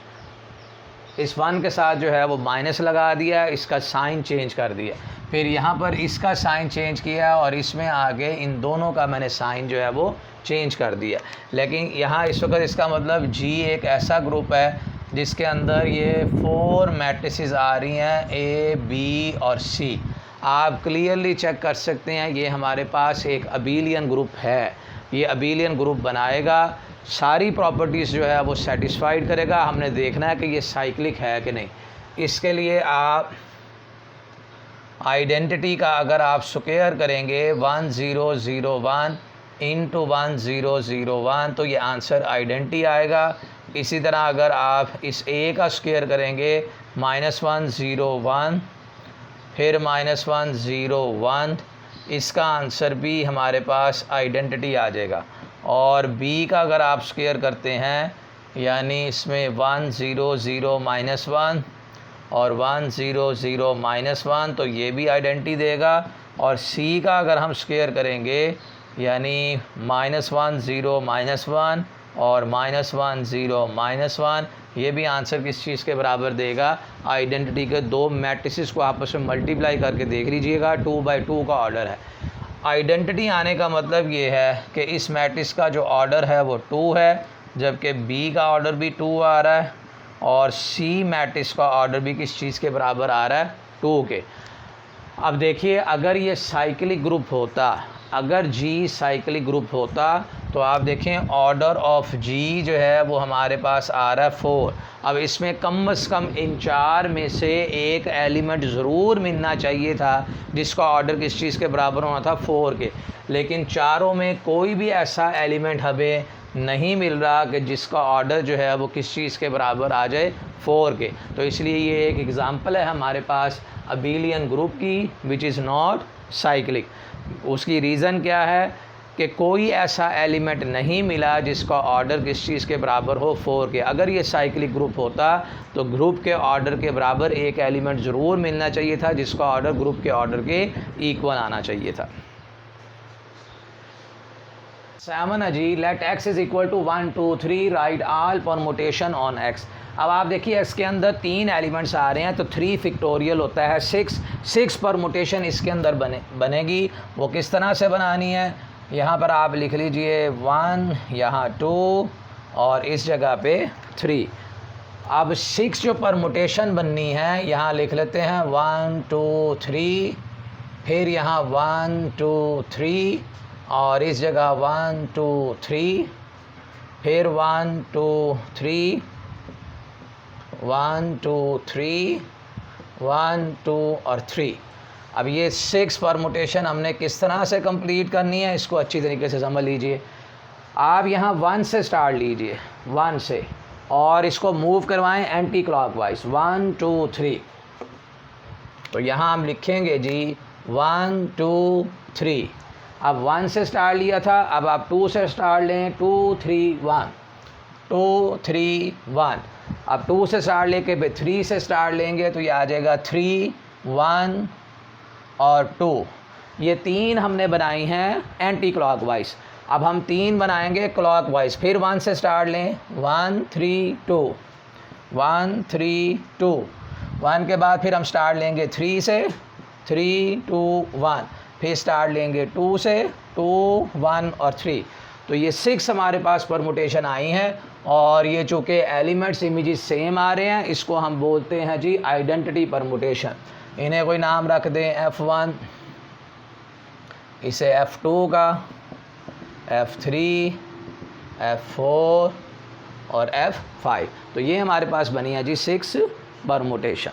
इस 1 के साथ जो है वो माइनस लगा दिया, इसका साइन चेंज कर दिया, फिर यहाँ पर इसका साइन चेंज किया, और इसमें आगे इन दोनों का मैंने साइन जो है वो चेंज कर दिया। लेकिन यहाँ इस वक्त इसका मतलब जी एक ऐसा ग्रुप है जिसके अंदर ये 4 मैट्रिसेस आ रही हैं, ए बी और सी। आप क्लियरली चेक कर सकते हैं ये हमारे पास एक अबेलियन ग्रुप है। ये अबेलियन ग्रुप बनाएगा, सारी प्रॉपर्टीज़ जो है वो सेटिस्फाइड करेगा। हमने देखना है कि ये साइक्लिक है कि नहीं। इसके लिए आप आइडेंटिटी का अगर आप स्क्वायर करेंगे 1 0 0 1 इंटू 1 0 0 1 तो ये आंसर आइडेंटिटी आएगा। इसी तरह अगर आप इस ए का स्क्वायर करेंगे -1 0 1 फिर -1 0 1, इसका आंसर भी हमारे पास आइडेंटिटी आ जाएगा। और बी का अगर आप स्क्वायर करते हैं यानी इसमें 1 0 0 -1 और 1 0 0 -1 तो ये भी आइडेंटिटी देगा। और सी का अगर हम स्क्वायर करेंगे यानी -1 0 -1 और -1 0 -1, ये भी आंसर किस चीज़ के बराबर देगा, आइडेंटिटी के। 2 मैट्रिसेस को आपस में मल्टीप्लाई करके देख लीजिएगा, 2/2 का ऑर्डर है। आइडेंटिटी आने का मतलब ये है कि इस मैट्रिक्स का जो ऑर्डर है वो 2 है, जबकि बी का ऑर्डर भी 2 आ रहा है, और सी मैट्रिक्स का ऑर्डर भी किस चीज़ के बराबर आ रहा है, 2 के। अब देखिए, अगर ये साइक्लिक ग्रुप होता, अगर जी साइक्लिक ग्रुप होता तो आप देखें ऑर्डर ऑफ जी जो है वो हमारे पास आ रहा है 4। अब इसमें कम से कम इन 4 में से एक एलिमेंट ज़रूर मिलना चाहिए था जिसका ऑर्डर किस चीज़ के बराबर होना था, 4 के। लेकिन चारों में कोई भी ऐसा एलिमेंट हमें नहीं मिल रहा कि जिसका ऑर्डर जो है वो किस चीज़ के बराबर आ जाए, 4 के। तो इसलिए ये एक एग्ज़ाम्पल है हमारे पास अबेलियन ग्रुप की विच इज़ नॉट साइक्लिक। उसकी रीज़न क्या है कि कोई ऐसा एलिमेंट नहीं मिला जिसका ऑर्डर किस चीज़ के बराबर हो, 4 के। अगर ये साइक्लिक ग्रुप होता तो ग्रुप के ऑर्डर के बराबर एक एलिमेंट ज़रूर मिलना चाहिए था जिसका ऑर्डर ग्रुप के ऑर्डर के इक्वल आना चाहिए था। 7 है जी, let x is equal to 1 2 3 right all permutation on x। अब आप देखिए x के अंदर 3 एलिमेंट्स आ रहे हैं तो 3 फैक्टोरियल होता है 6 परमुटेशन इसके अंदर बनेगी। वो किस तरह से बनानी है, यहाँ पर आप लिख लीजिए 1, यहाँ 2 और इस जगह पे 3। अब 6 जो परमुटेशन बननी है यहाँ लिख लेते हैं 1 2 3, फिर यहाँ 1 2 3 और इस जगह 1 2 3, फिर 1 2 3 1 2 3 1 2 और 3। अब ये 6 परमुटेशन हमने किस तरह से कंप्लीट करनी है, इसको अच्छी तरीके से समझ लीजिए। आप यहाँ 1 से स्टार्ट लीजिए, 1 से, और इसको मूव करवाएं एंटी क्लॉकवाइज 1 2 3। तो यहाँ हम लिखेंगे जी 1 2 3। अब 1 से स्टार्ट लिया था, अब आप 2 से स्टार्ट लें 2 3 1 2 3 1। अब 2 से स्टार्ट लेके फिर 3 से स्टार्ट लेंगे तो ये आ जाएगा 3, 1 और 2। ये 3 हमने बनाई हैं एंटी क्लॉकवाइज। अब हम 3 बनाएंगे क्लॉकवाइज। फिर 1 से स्टार्ट लें, 1 3 2, 1 3 2। 1 के बाद फिर हम स्टार्ट लेंगे 3 से, 3 2 1। फिर स्टार्ट लेंगे 2 से, 2 1 और 3। तो ये 6 हमारे पास परमुटेशन आई हैं। और ये चूँकि एलिमेंट्स इमेजेस सेम आ रहे हैं, इसको हम बोलते हैं जी आइडेंटिटी परमुटेशन। इन्हें कोई नाम रख दें F1, इसे F2 का, F3, F4 और F5। तो ये हमारे पास बनी है जी 6 परमुटेशन।